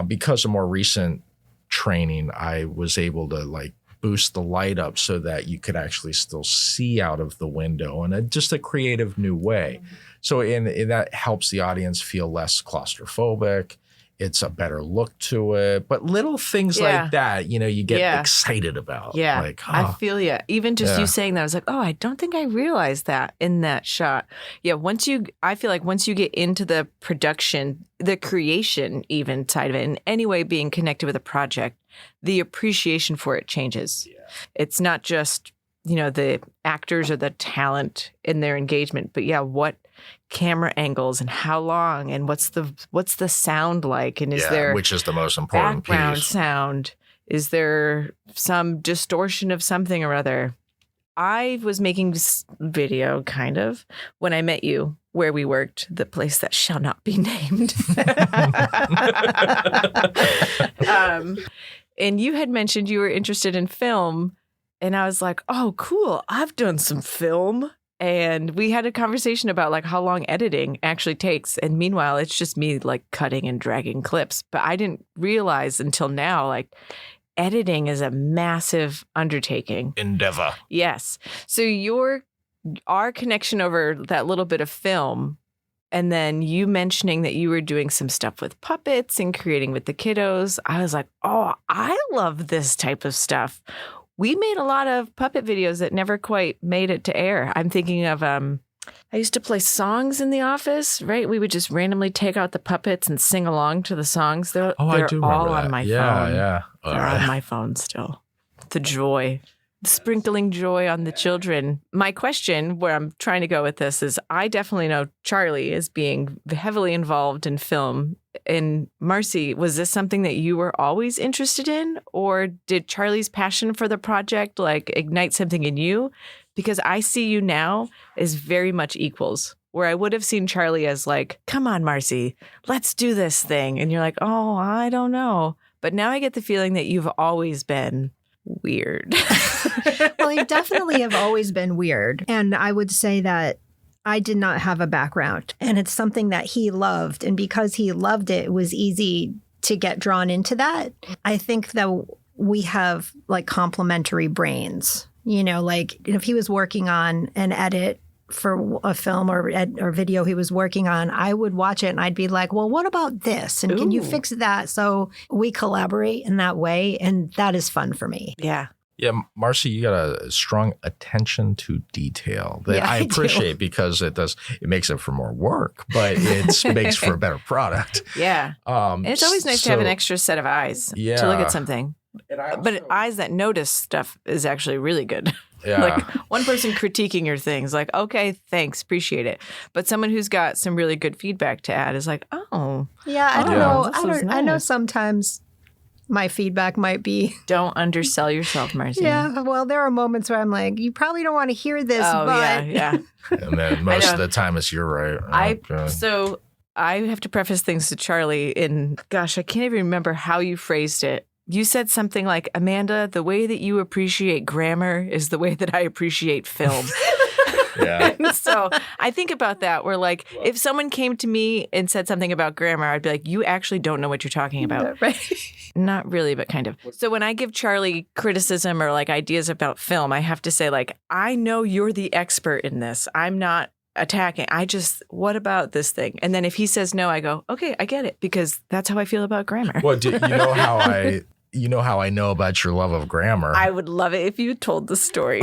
because of more recent training, I was able to like boost the light up so that you could actually still see out of the window in just a creative new way. So and that helps the audience feel less claustrophobic. It's a better look to it. But little things like that, you get excited about. Yeah, like, I feel you. Even just you saying that, I was like, oh, I don't think I realized that in that shot. Yeah, I feel like once you get into the production, the creation even side of it, in any way being connected with a project, the appreciation for it changes. Yeah. It's not just, the actors or the talent in their engagement, but what camera angles and how long and what's the sound like, and is there which is the most important background piece. sound? Is there some distortion of something or other? I was making this video kind of when I met you where we worked, the place that shall not be named. And you had mentioned you were interested in film, and I was like, oh, cool. I've done some film. And we had a conversation about like how long editing actually takes. And meanwhile, it's just me like cutting and dragging clips. But I didn't realize until now, like editing is a massive undertaking. Endeavor. Yes. So our connection over that little bit of film, and then you mentioning that you were doing some stuff with puppets and creating with the kiddos, I was like, oh, I love this type of stuff. We made a lot of puppet videos that never quite made it to air. I'm thinking of, I used to play songs in the office, right? We would just randomly take out the puppets and sing along to the songs. They're I do all remember that. on my phone. Yeah. They're on my phone still. The joy. Sprinkling joy on the children. My question, where I'm trying to go with this, is I definitely know Charlie is being heavily involved in film. And Marci, was this something that you were always interested in? Or did Charlie's passion for the project like ignite something in you? Because I see you now as very much equals, where I would have seen Charlie as like, come on, Marci, let's do this thing. And you're like, oh, I don't know. But now I get the feeling that you've always been weird. Well, you definitely have always been weird. And I would say that I did not have a background. And it's something that he loved. And because he loved it, it was easy to get drawn into that. I think that we have like complementary brains. Like if he was working on an edit for a film or video he was working on, I would watch it and I'd be like, well, what about this? And can you Ooh. fix that? So we collaborate in that way. And that is fun for me. Yeah. Yeah, Marci, you got a strong attention to detail that Yeah, I I do. appreciate because it makes it for more work, but it makes for a better product. Yeah. And it's always nice to have an extra set of eyes to look Yeah. at something. But eyes that notice stuff is actually really good. Yeah. Like one person critiquing your things, like, okay, thanks, appreciate it. But someone who's got some really good feedback to add is like, oh, Yeah, I don't Yeah. know. This is I know nice. sometimes my feedback might be, don't undersell yourself, Marci. yeah, well, there are moments where I'm like, you probably don't want to hear this, Oh, but yeah. And then most know. of the time it's you're right. Okay. So I have to preface things to Charlie in, gosh, I can't even remember how you phrased it. You said something like, Amanda, the way that you appreciate grammar is the way that I appreciate film. Yeah. And so I think about that where like if someone came to me and said something about grammar, I'd be like, you actually don't know what you're talking about. right. Not really, but kind of. So when I give Charlie criticism or like ideas about film, I have to say like, I know you're the expert in this. I'm not attacking. What about this thing? And then if he says no, I go, okay, I get it because that's how I feel about grammar. Well, you know how I know about your love of grammar. I would love it if you told the story.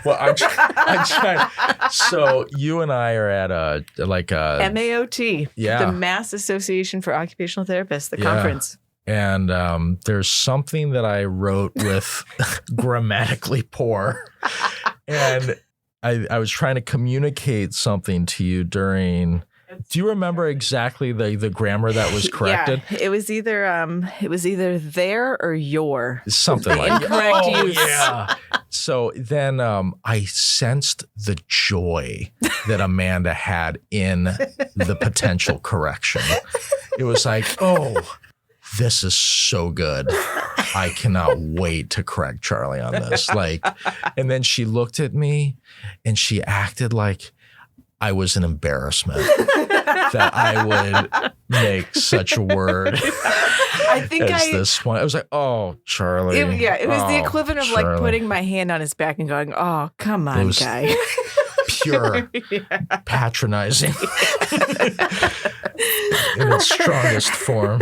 Well, I'm trying. So you and I are at a MAOT, Yeah. the Mass Association for Occupational Therapists, the Yeah. conference. And there's something that I wrote with grammatically poor. And I was trying to communicate something to you during. Do you remember exactly the grammar that was corrected? Yeah, it was either there or your. Something like Incorrect oh, use. Yeah. So then I sensed the joy that Amanda had in the potential correction. It was like, oh, this is so good. I cannot wait to correct Charlie on this. And then she looked at me and she acted like I was an embarrassment that I would make such a word I think as this one. I was like, oh, Charlie. It was the Oh, equivalent of Charlie. like putting my hand on his back and going, "Oh, come It on, was guy." pure patronizing in its strongest form.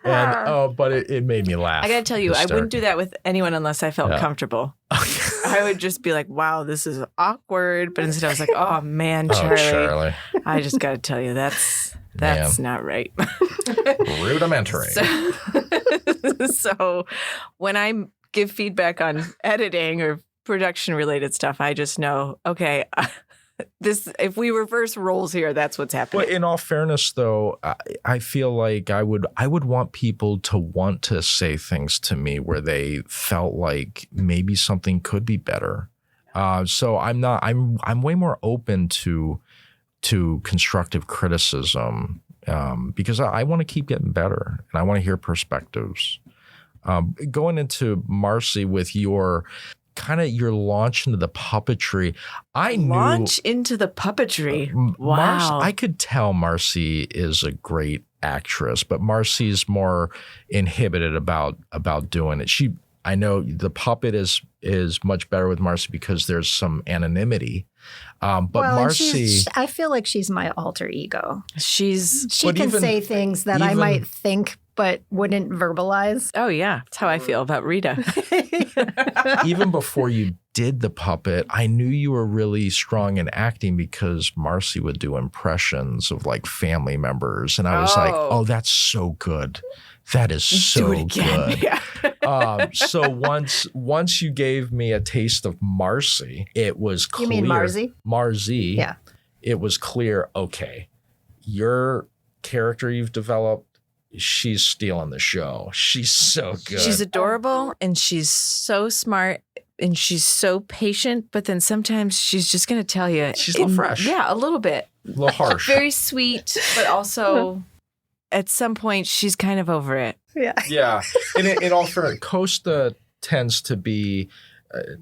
And but it made me laugh. I got to tell you, I wouldn't do that with anyone unless I felt Yeah. comfortable. I would just be like, "Wow, this is awkward," but instead I was like, "Oh man, Oh, Charlie, Charlie. I just got to tell you that's not right." Rudimentary. So when I give feedback on editing or production related stuff, I just know, okay, if we reverse roles here, that's what's happening. Well, in all fairness, though, I feel like I would want people to want to say things to me where they felt like maybe something could be better. So I'm way more open to constructive criticism because I want to keep getting better and I want to hear perspectives. Going into Marci with your launch into the puppetry, I Launch into the puppetry. Wow. I could tell Marci is a great actress, but Marci's more inhibited about doing it. I know the puppet is much better with Marci because there's some anonymity. But well, and Marci, I feel like she's my alter ego. She But can even- say things that I even- might think but wouldn't verbalize. Oh, yeah. That's how I feel about Rita. even before you did the puppet, I knew you were really strong in acting because Marci would do impressions of like family members. And I was like, oh, that's so good. That is so Do it again. good. Yeah. So once you gave me a taste of Marci, it was clear. You mean Marzi? Marzi. Yeah. It was clear, okay, your character you've developed, she's stealing the show. She's so good. She's adorable and she's so smart and she's so patient, but then sometimes she's just going to tell you. She's a little fresh. Yeah, a little bit. a little harsh. Very sweet, but also at some point she's kind of over it. Yeah. Yeah. And in all fairness, Costa tends to be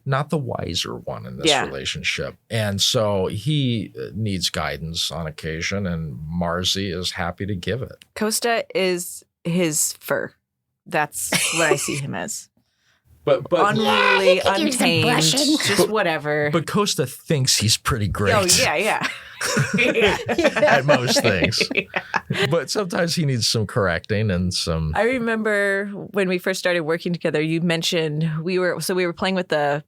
not the wiser one in this Yeah. relationship. And so he needs guidance on occasion, and Marzi is happy to give it. Costa is his fur. That's what I see him as. but unruly, he could use some untamed, brushing. just whatever. but Costa thinks he's pretty great. Oh, yeah. At most things. But sometimes he needs some correcting and some. I remember when we first started working together, you mentioned we were playing with the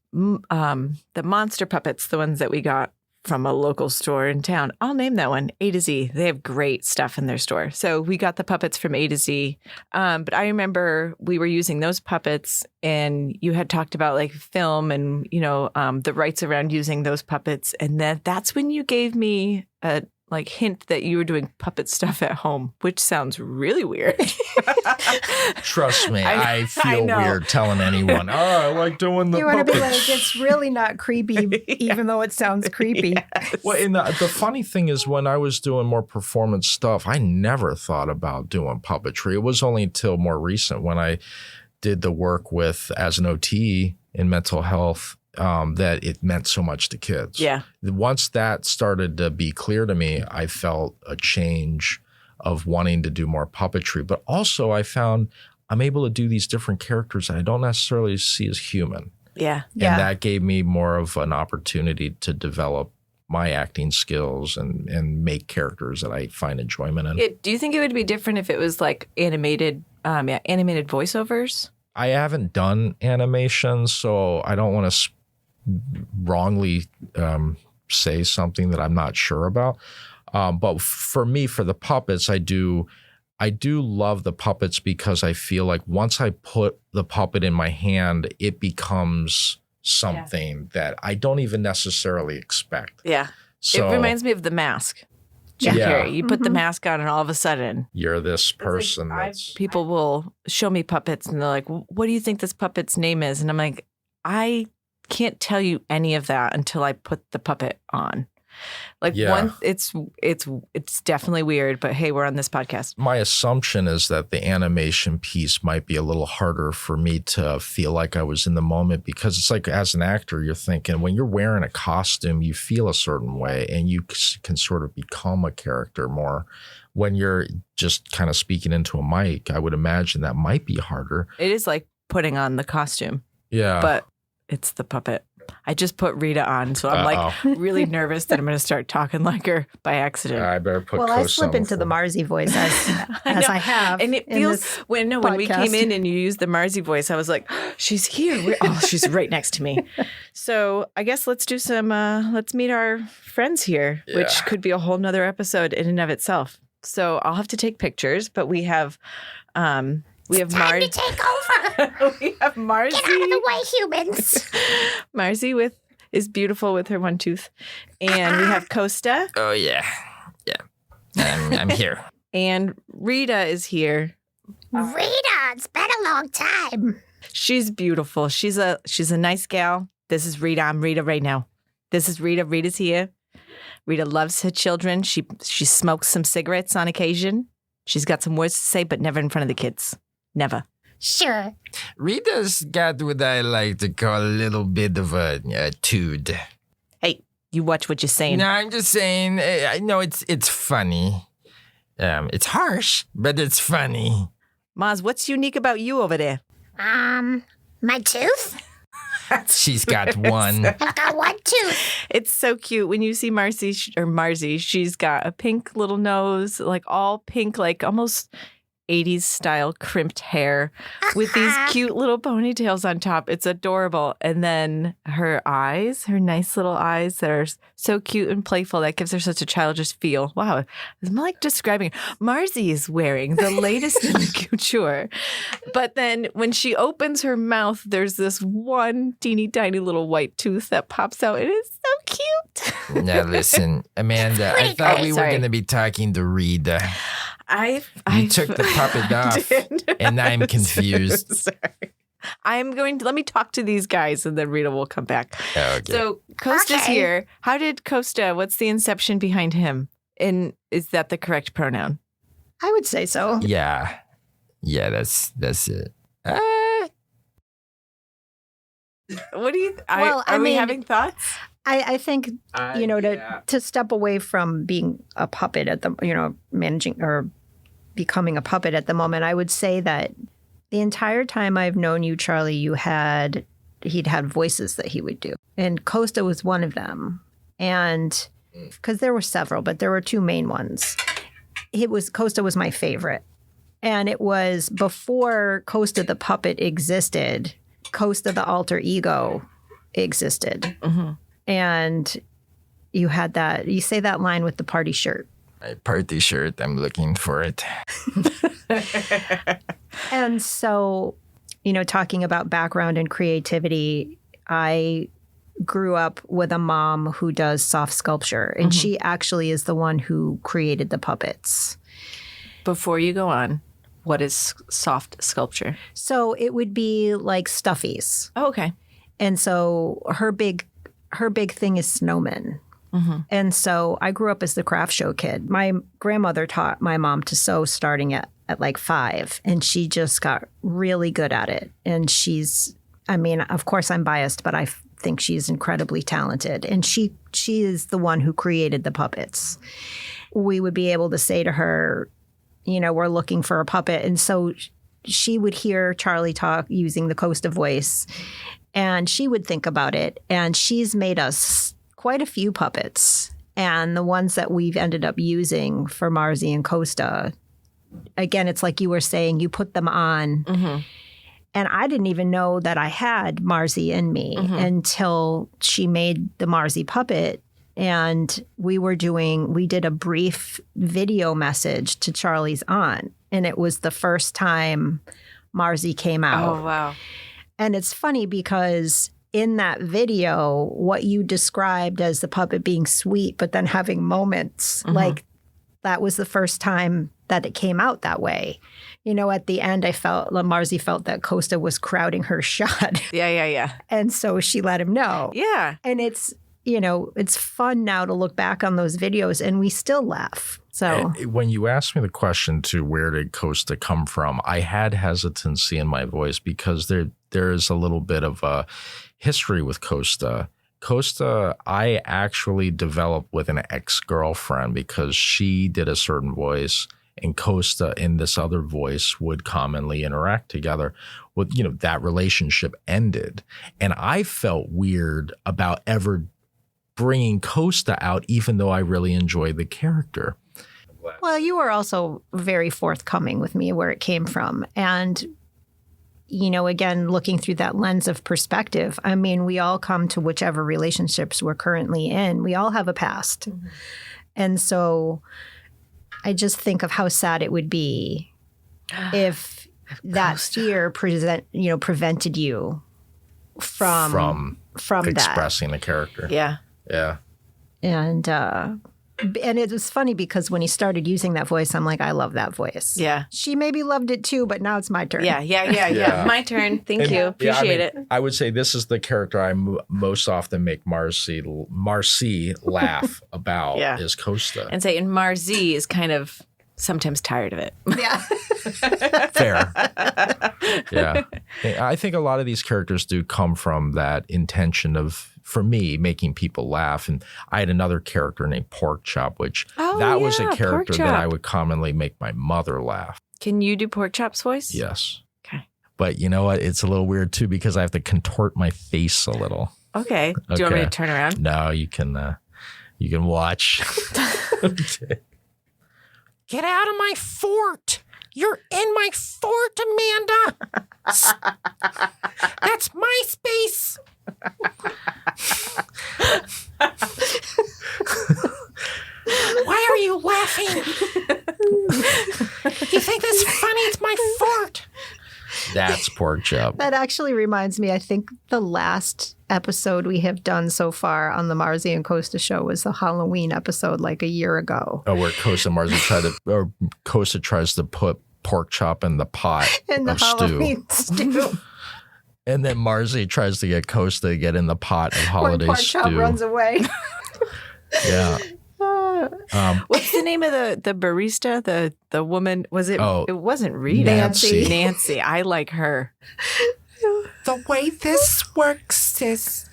monster puppets, the ones that we got from a local store in town. I'll name that one, A to Z. They have great stuff in their store. So we got the puppets from A to Z. But I remember we were using those puppets and you had talked about like film and, the rights around using those puppets. And that's when you gave me a hint that you were doing puppet stuff at home, which sounds really weird. Trust me, I feel know. weird telling anyone, I like doing the You want to be puppets. like, it's really not creepy, even though it sounds creepy. Well, and the funny thing is when I was doing more performance stuff, I never thought about doing puppetry. It was only until more recent when I did the work as an OT in mental health that it meant so much to kids. Yeah. Once that started to be clear to me, I felt a change of wanting to do more puppetry. But also I found I'm able to do these different characters that I don't necessarily see as human. Yeah. Yeah. And that gave me more of an opportunity to develop my acting skills and make characters that I find enjoyment in. Do you think it would be different if it was like animated voiceovers? I haven't done animations, so I don't want to wrongly say something that I'm not sure about. But for me, for the puppets, I do love the puppets because I feel like once I put the puppet in my hand, it becomes something that I don't even necessarily expect. Yeah. So It reminds me of The Mask. Jim Yeah. Carrey. You put the mask on and all of a sudden you're this person that's people will show me puppets and they're like, what do you think this puppet's name is? And I'm like, I can't tell you any of that until I put the puppet on. Like it's definitely weird, but hey, we're on this podcast. my assumption is that the animation piece might be a little harder for me to feel like I was in the moment because it's like as an actor, you're thinking when you're wearing a costume, you feel a certain way and you can sort of become a character more. When you're just kind of speaking into a mic, I would imagine that might be harder. It is like putting on the costume, Yeah. but it's the puppet. I just put Rita on, so I'm like really nervous that I'm going to start talking like her by accident. I better put Well, I Costa slip on into the phone. Marzi voice as I have. And it in feels this when we podcast. came in and you used the Marzi voice, I was like, she's here. She's right next to me. So I guess let's do some. Let's meet our friends here, which could be a whole nother episode in and of itself. So I'll have to take pictures, but we have Time to Marci. take over. We have Marzi. Get out of the way, humans. Marzi is beautiful with her one tooth, and we have Costa. Oh, yeah. I'm here. And Rita is here. Rita, it's been a long time. She's beautiful. She's a nice gal. This is Rita. I'm Rita right now. This is Rita. Rita's here. Rita loves her children. She smokes some cigarettes on occasion. She's got some words to say, but never in front of the kids. Never. Sure. Rita's got what I like to call a little bit of a tude. Hey, you watch what you're saying. No, I'm just saying. I know it's funny. It's harsh, but it's funny. Maz, what's unique about you over there? My tooth? She's got one. I've got one tooth. It's so cute when you see Marzi. She's got a pink little nose, like all pink, like almost 80s style crimped hair with these cute little ponytails on top. It's adorable. And then her eyes, her nice little eyes that are so cute and playful, that gives her such a childish feel. Wow. I'm like describing. Marzi is wearing the latest in the couture. But then when she opens her mouth, there's this one teeny tiny little white tooth that pops out. It is so cute. Now listen, Amanda, I thought we were Sorry. going to be talking to Rita. I took the puppet off, and I'm confused. Sorry. Let me talk to these guys and then Rita will come back. Okay. So Costa's Okay. here. How did Costa, what's the inception behind him? And is that the correct pronoun? I would say so. Yeah, that's it. What do you, Well, are I we mean- having thoughts? I think, to step away from being a puppet managing or becoming a puppet at the moment, I would say that The entire time I've known you, Charlie, he'd had voices that he would do. And Costa was one of them. And because there were several, but there were two main ones. Costa was my favorite. And it was before Costa the puppet existed, Costa the alter ego existed. Mm-hmm. And you say that line with the party shirt. My party shirt, I'm looking for it. And so, talking about background and creativity, I grew up with a mom who does soft sculpture, and she actually is the one who created the puppets. Before you go on, what is soft sculpture? So it would be like stuffies. Oh, okay. And so her big thing is snowmen. Mm-hmm. And so I grew up as the craft show kid. My grandmother taught my mom to sew starting at like 5, and she just got really good at it. And of course I'm biased, but I think she's incredibly talented. And she is the one who created the puppets. We would be able to say to her, we're looking for a puppet. And so she would hear Charlie talk using the Costa voice, and she would think about it. And she's made us quite a few puppets. And the ones that we've ended up using for Marzi and Costa, again, it's like you were saying, you put them on. Mm-hmm. And I didn't even know that I had Marzi in me until she made the Marzi puppet. And we did a brief video message to Charlie's aunt. And it was the first time Marzi came out. Oh, wow. And it's funny because in that video, what you described as the puppet being sweet, but then having moments, like that was the first time that it came out that way. At the end, Marzi felt that Costa was crowding her shot. Yeah. And so she let him know. Yeah. And it's fun now to look back on those videos, and we still laugh. So when you asked me the question to where did Costa come from, I had hesitancy in my voice because there is a little bit of a history with Costa. Costa, I actually developed with an ex-girlfriend because she did a certain voice, and Costa in this other voice would commonly interact together. With that relationship ended, and I felt weird about ever bringing Costa out, even though I really enjoyed the character. Well, you were also very forthcoming with me where it came from. And, again, looking through that lens of perspective, we all come to whichever relationships we're currently in. We all have a past. Mm-hmm. And so I just think of how sad it would be if that fear prevented you from that. Expressing the character. Yeah. Yeah. And it was funny because when he started using that voice, I'm like, I love that voice. Yeah. She maybe loved it too, but now it's my turn. Yeah. My turn. Thank you. Appreciate it. I would say this is the character I most often make Marci laugh about is Costa. And Marzi is kind of sometimes tired of it. Yeah. Fair. Yeah. I think a lot of these characters do come from that intention of, for me, making people laugh. And I had another character named Pork Chop, which was a character that I would commonly make my mother laugh. Can you do Pork Chop's voice? Yes. Okay. But you know what? It's a little weird too because I have to contort my face a little. Okay. Do you want me to turn around? No, you can watch. Okay. Get out of my fort. You're in my fort, Amanda. That's my space. Why are you laughing? You think that's funny? It's my fort. That's Pork Chop. That actually reminds me, I think the last episode we have done so far on the Marzi and Costa show was the Halloween episode like a year ago. Oh, where Costa and Marzi Costa tries to put Pork Chop in the pot in the of Halloween stew. And then Marzi tries to get Costa to get in the pot of holiday Pork stew. Chop runs away. Yeah. What's the name of the barista? The woman, was it? Oh, it wasn't Rita. Nancy. I like her. The way this works is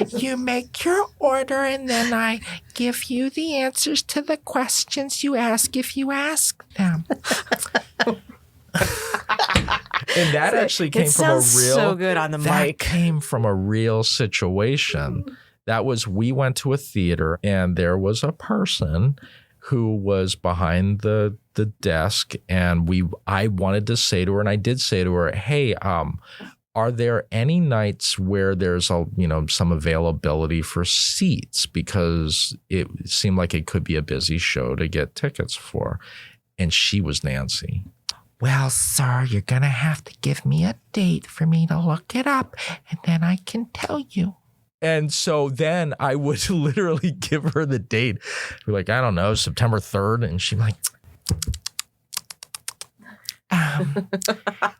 you make your order and then I give you the answers to the questions you ask if you ask them. And that actually came It from a real sounds so good on the that mic. came from a real situation. That was, we went to a theater and there was a person who was behind the desk, and I wanted to say to her, and I did say to her, hey, are there any nights where there's some availability for seats? Because it seemed like it could be a busy show to get tickets for. And she was Nancy. Well, sir, you're going to have to give me a date for me to look it up, and then I can tell you. And so then I would literally give her the date. We're like, I don't know, September 3rd. And she'd be like,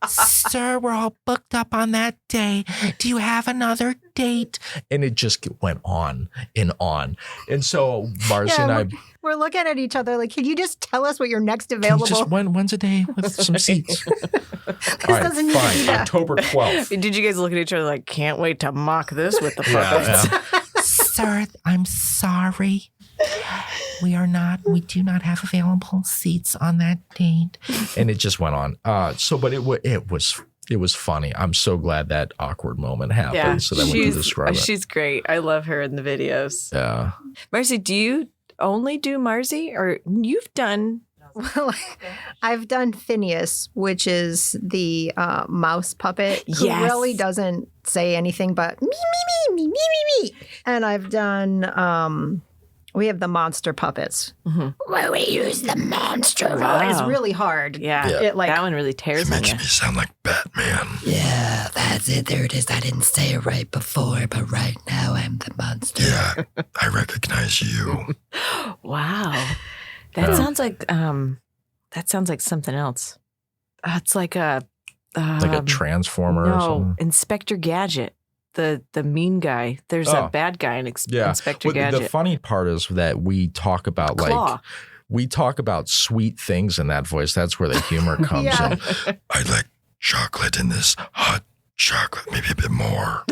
sir, we're all booked up on that day. Do you have another date? And it just went on and on. And so Marci and I... We're looking at each other like, can you just tell us what your next Can you available? just when's a day with some seats? This All right, doesn't need to be fine. that. October 12th. Did you guys look at each other like, can't wait to mock this with the puppets? Sir, I'm sorry. We do not have available seats on that date. And it just went on. But it was funny. I'm so glad that awkward moment happened so that we can describe it. She's great. I love her in the videos. Yeah. Marci, do you only do Marzi, or you've done? Well, I've done Phineas, which is the mouse puppet who Yes. really doesn't say anything but me, me, me, me, me, me, me. And I've done, we have the monster puppets. Where we use the monster. Wow. It's really hard. Yeah, It, like, that one really tears on you. sound like Batman. Yeah, that's it. There it is. I didn't say it right before, but right now I'm the monster. Yeah, I recognize you. Wow, that sounds like something else. It's like a Like a transformer or no, something. Inspector Gadget, the mean guy. There's Oh. a bad guy in Inspector Well, Gadget. the funny part is that we talk about Claw. we talk about sweet things in that voice. That's where the humor comes Yeah. in. I like chocolate in this hot chocolate, maybe a bit more.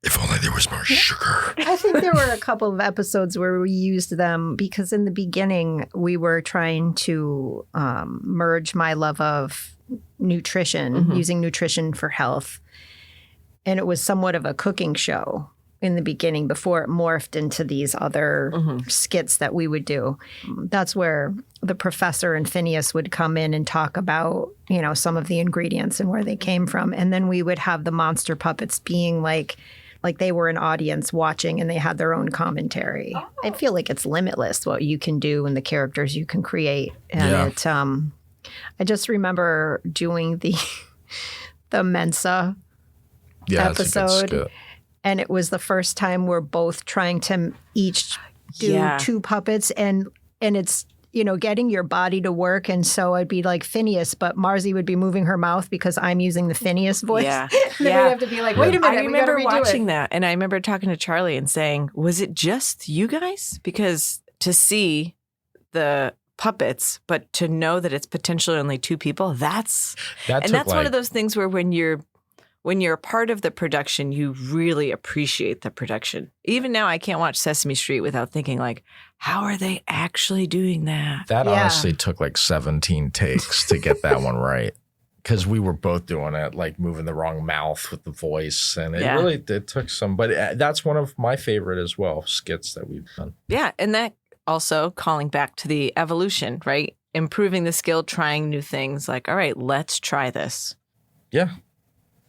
If only there was more sugar. I think there were a couple of episodes where we used them because in the beginning we were trying to merge my love of nutrition, using nutrition for health. And it was somewhat of a cooking show in the beginning before it morphed into these other skits that we would do. That's where the professor and Phineas would come in and talk about, some of the ingredients and where they came from. And then we would have the monster puppets being like they were an audience watching and they had their own commentary. I feel like it's limitless what you can do and the characters you can create. And I just remember doing the Mensa episode. And it was the first time we're both trying to each do two puppets and it's, getting your body to work. And so I'd be like Phineas, but Marzi would be moving her mouth because I'm using the Phineas voice. Yeah. Then we'd have to be like, wait a minute, I remember we gotta redo watching it. that, and I remember talking to Charlie and saying, was it just you guys? Because to see the puppets, but to know that it's potentially only two people, that's one of those things where when you're a part of the production, you really appreciate the production. Even now, I can't watch Sesame Street without thinking like, how are they actually doing that? That honestly took like 17 takes to get that one right. Because we were both doing it, like moving the wrong mouth with the voice. And it took some, but that's one of my favorite as well, skits that we've done. Yeah. And that also calling back to the evolution, right? Improving the skill, trying new things like, all right, let's try this. Yeah.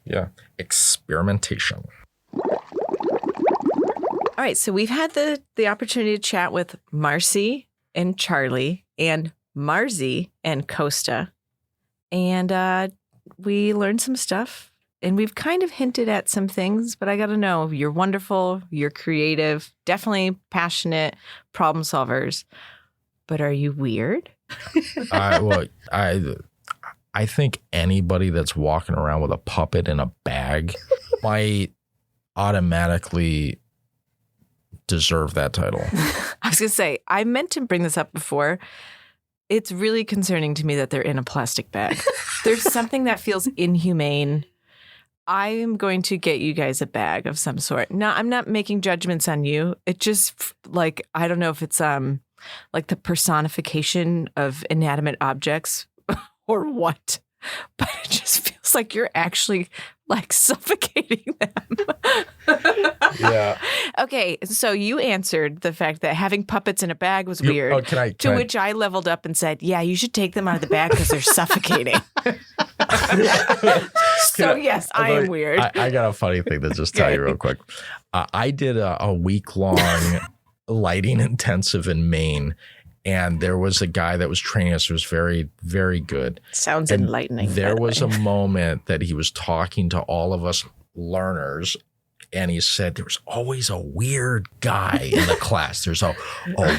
Yeah. Experimentation. All right. So we've had the opportunity to chat with Marci and Charlie and Marzi and Costa. And we learned some stuff. And we've kind of hinted at some things, but I got to know, you're wonderful, you're creative, definitely passionate problem solvers. But are you weird? I think anybody that's walking around with a puppet in a bag might automatically deserve that title. I was going to say, I meant to bring this up before. It's really concerning to me that they're in a plastic bag. There's something that feels inhumane. I am going to get you guys a bag of some sort. Now, I'm not making judgments on you. It just like, I don't know if it's like the personification of inanimate objects or what, but it just feels like you're actually like suffocating them. Yeah. Okay, so you answered the fact that having puppets in a bag was weird. Can Which I leveled up and said, yeah, you should take them out of the bag because they're suffocating. So yes, I am weird. I got a funny thing to just tell you real quick. I did a week-long lighting intensive in Maine, and there was a guy that was training us who was very, very good. Sounds And enlightening. There was a moment that he was talking to all of us learners, and he said there was always a weird guy in the class. There's a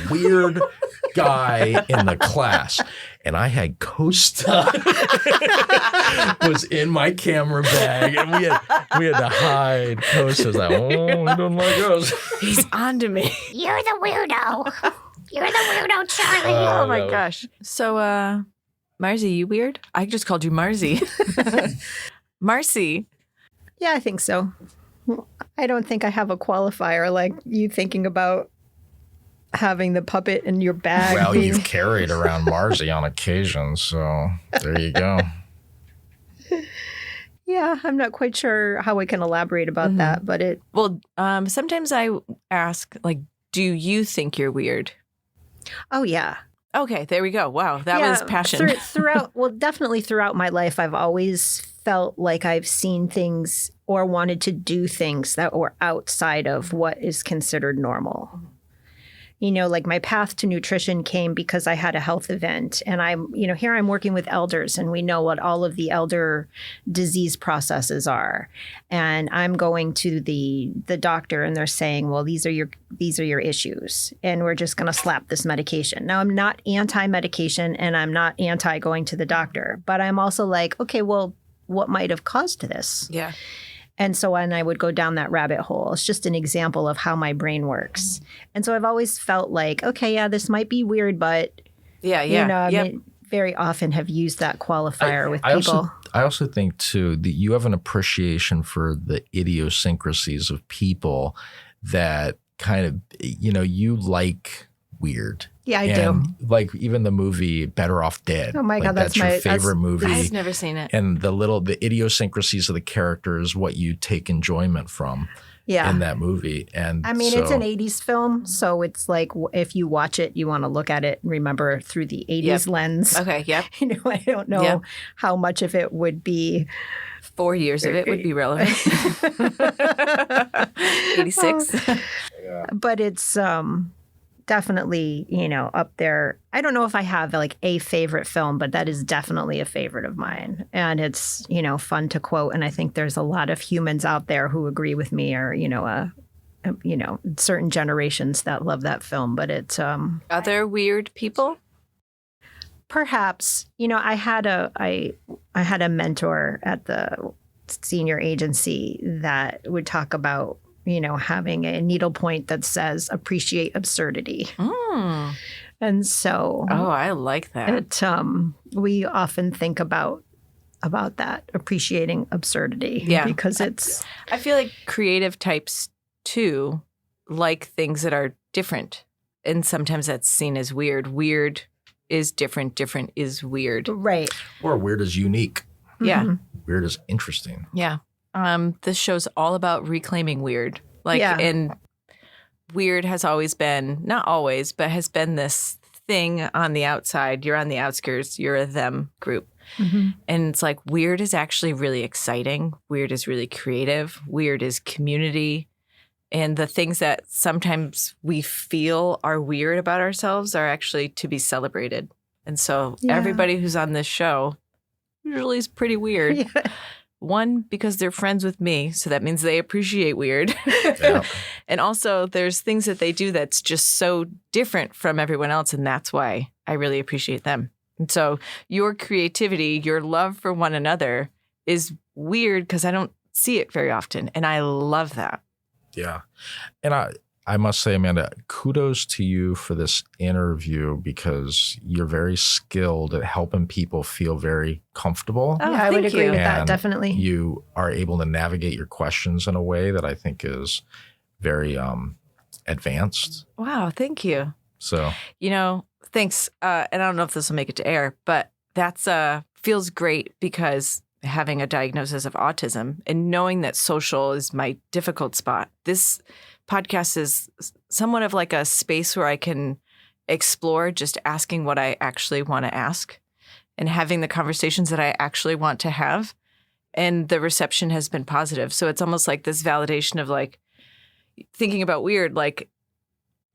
weird guy in the class. And I had Costa was in my camera bag, and we had to hide. Costa was like, oh, he don't like us. He's on to me. You're the weirdo. You're the weirdo, Charlie. Oh my gosh. So, Marzi, you weird? I just called you Marzi. Marci. Yeah, I think so. I don't think I have a qualifier like you thinking about having the puppet in your bag. Well, you've carried around Marzi on occasion, so there you go. Yeah, I'm not quite sure how I can elaborate about that, but it. Well, sometimes I ask, like, do you think you're weird? Oh yeah. Okay, there we go. Wow, that was passion. Definitely throughout my life, I've always felt like I've seen things or wanted to do things that were outside of what is considered normal. You know, like my path to nutrition came because I had a health event, and here I'm working with elders, and we know what all of the elder disease processes are. And I'm going to the doctor, and they're saying, well, these are your issues, and we're just going to slap this medication. Now, I'm not anti-medication, and I'm not anti going to the doctor, but I'm also like, okay, well, what might have caused this? Yeah. And so when I would go down that rabbit hole, it's just an example of how my brain works. And so I've always felt like, okay, yeah, this might be weird, but I mean, very often have used that qualifier with people. I also think too that you have an appreciation for the idiosyncrasies of people that kind of, you like weird. Yeah, I do. Like even the movie Better Off Dead. Oh my God, that's your favorite movie. I've never seen it. And the idiosyncrasies of the characters, what you take enjoyment from in that movie. And I mean, it's an 80s film, so it's like if you watch it, you want to look at it and remember through the 80s lens. Okay, yep. I don't know how much of it would be. 4 years of it would be relevant. 86. But it's definitely, up there. I don't know if I have like a favorite film, but that is definitely a favorite of mine. And it's, fun to quote. And I think there's a lot of humans out there who agree with me or, certain generations that love that film. But it's other weird people? Perhaps, I had a mentor at the senior agency that would talk about having a needlepoint that says appreciate absurdity. Mm. And so I like that. We often think about that, appreciating absurdity. Yeah. Because I feel like creative types too like things that are different. And sometimes that's seen as weird. Weird is different. Different is weird. Right. Or weird is unique. Yeah. Mm-hmm. Weird is interesting. Yeah. This show's all about reclaiming weird. And weird has always been, not always, but has been this thing on the outside. You're on the outskirts. You're a them group. Mm-hmm. And it's like weird is actually really exciting. Weird is really creative. Weird is community. And the things that sometimes we feel are weird about ourselves are actually to be celebrated. And so everybody who's on this show usually is pretty weird. Yeah. One, because they're friends with me, so that means they appreciate weird. Yeah. And also, there's things that they do that's just so different from everyone else, and that's why I really appreciate them. And so your creativity, your love for one another is weird because I don't see it very often, and I love that. Yeah. And I must say, Amanda, kudos to you for this interview because you're very skilled at helping people feel very comfortable. Oh, yeah, I would agree with that, definitely. You are able to navigate your questions in a way that I think is very advanced. Wow, thank you. So, Thanks. And I don't know if this will make it to air, but that's feels great because having a diagnosis of autism and knowing that social is my difficult spot. This podcast is somewhat of like a space where I can explore just asking what I actually want to ask and having the conversations that I actually want to have. And the reception has been positive. So it's almost like this validation of like thinking about weird, like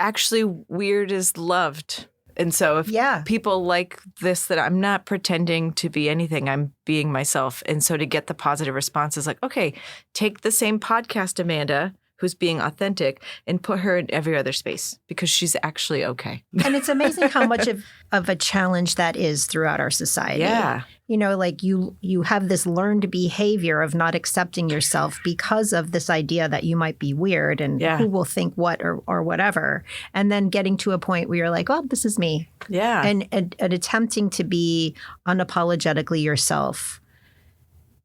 actually weird is loved. And so if people like this, that I'm not pretending to be anything, I'm being myself. And so to get the positive response is like, okay, take the same podcast, Amanda, who's being authentic, and put her in every other space because she's actually okay. And it's amazing how much of a challenge that is throughout our society. Yeah. Like you have this learned behavior of not accepting yourself because of this idea that you might be weird and who will think what or whatever. And then getting to a point where you're like, oh, this is me. Yeah. And attempting to be unapologetically yourself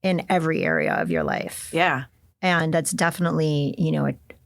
in every area of your life. Yeah. And that's definitely,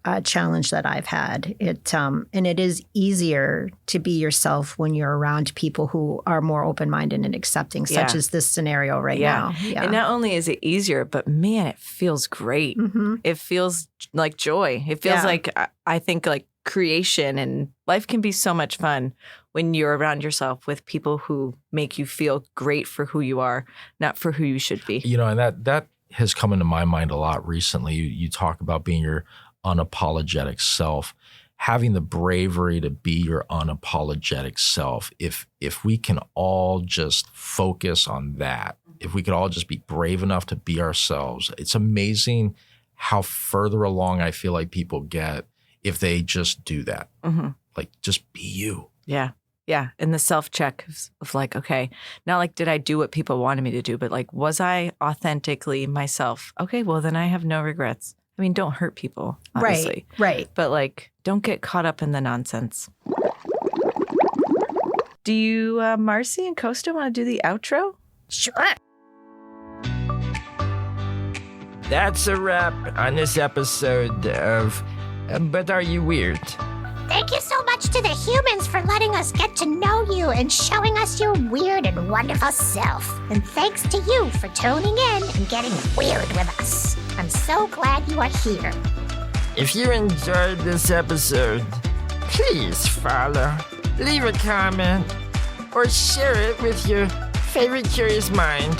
a challenge that I've had. And it is easier to be yourself when you're around people who are more open-minded and accepting, such as this scenario right now. Yeah. And not only is it easier, but man, it feels great. Mm-hmm. It feels like joy. It feels like, I think like creation and life can be so much fun when you're around yourself with people who make you feel great for who you are, not for who you should be. and that has come into my mind a lot recently. You talk about being your unapologetic self, having the bravery to be your unapologetic self. If we can all just focus on that, if we could all just be brave enough to be ourselves, it's amazing how further along I feel like people get if they just do that. Mm-hmm. Like, just be you. Yeah. Yeah. And the self-check of like, okay, not like, did I do what people wanted me to do, but like, was I authentically myself? Okay, well, then I have no regrets. I mean, don't hurt people, obviously. Right. But like, don't get caught up in the nonsense. Do you, Marci and Costa, want to do the outro? Sure. That's a wrap on this episode of But Are You Weird? Thank you so much to the humans for letting us get to know you and showing us your weird and wonderful self. And thanks to you for tuning in and getting weird with us. I'm so glad you are here. If you enjoyed this episode, please follow, leave a comment, or share it with your favorite curious mind.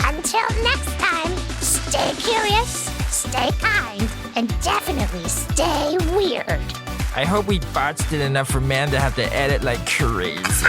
Until next time, stay curious, stay kind, and definitely stay weird. I hope we botched it enough for man to have to edit like crazy.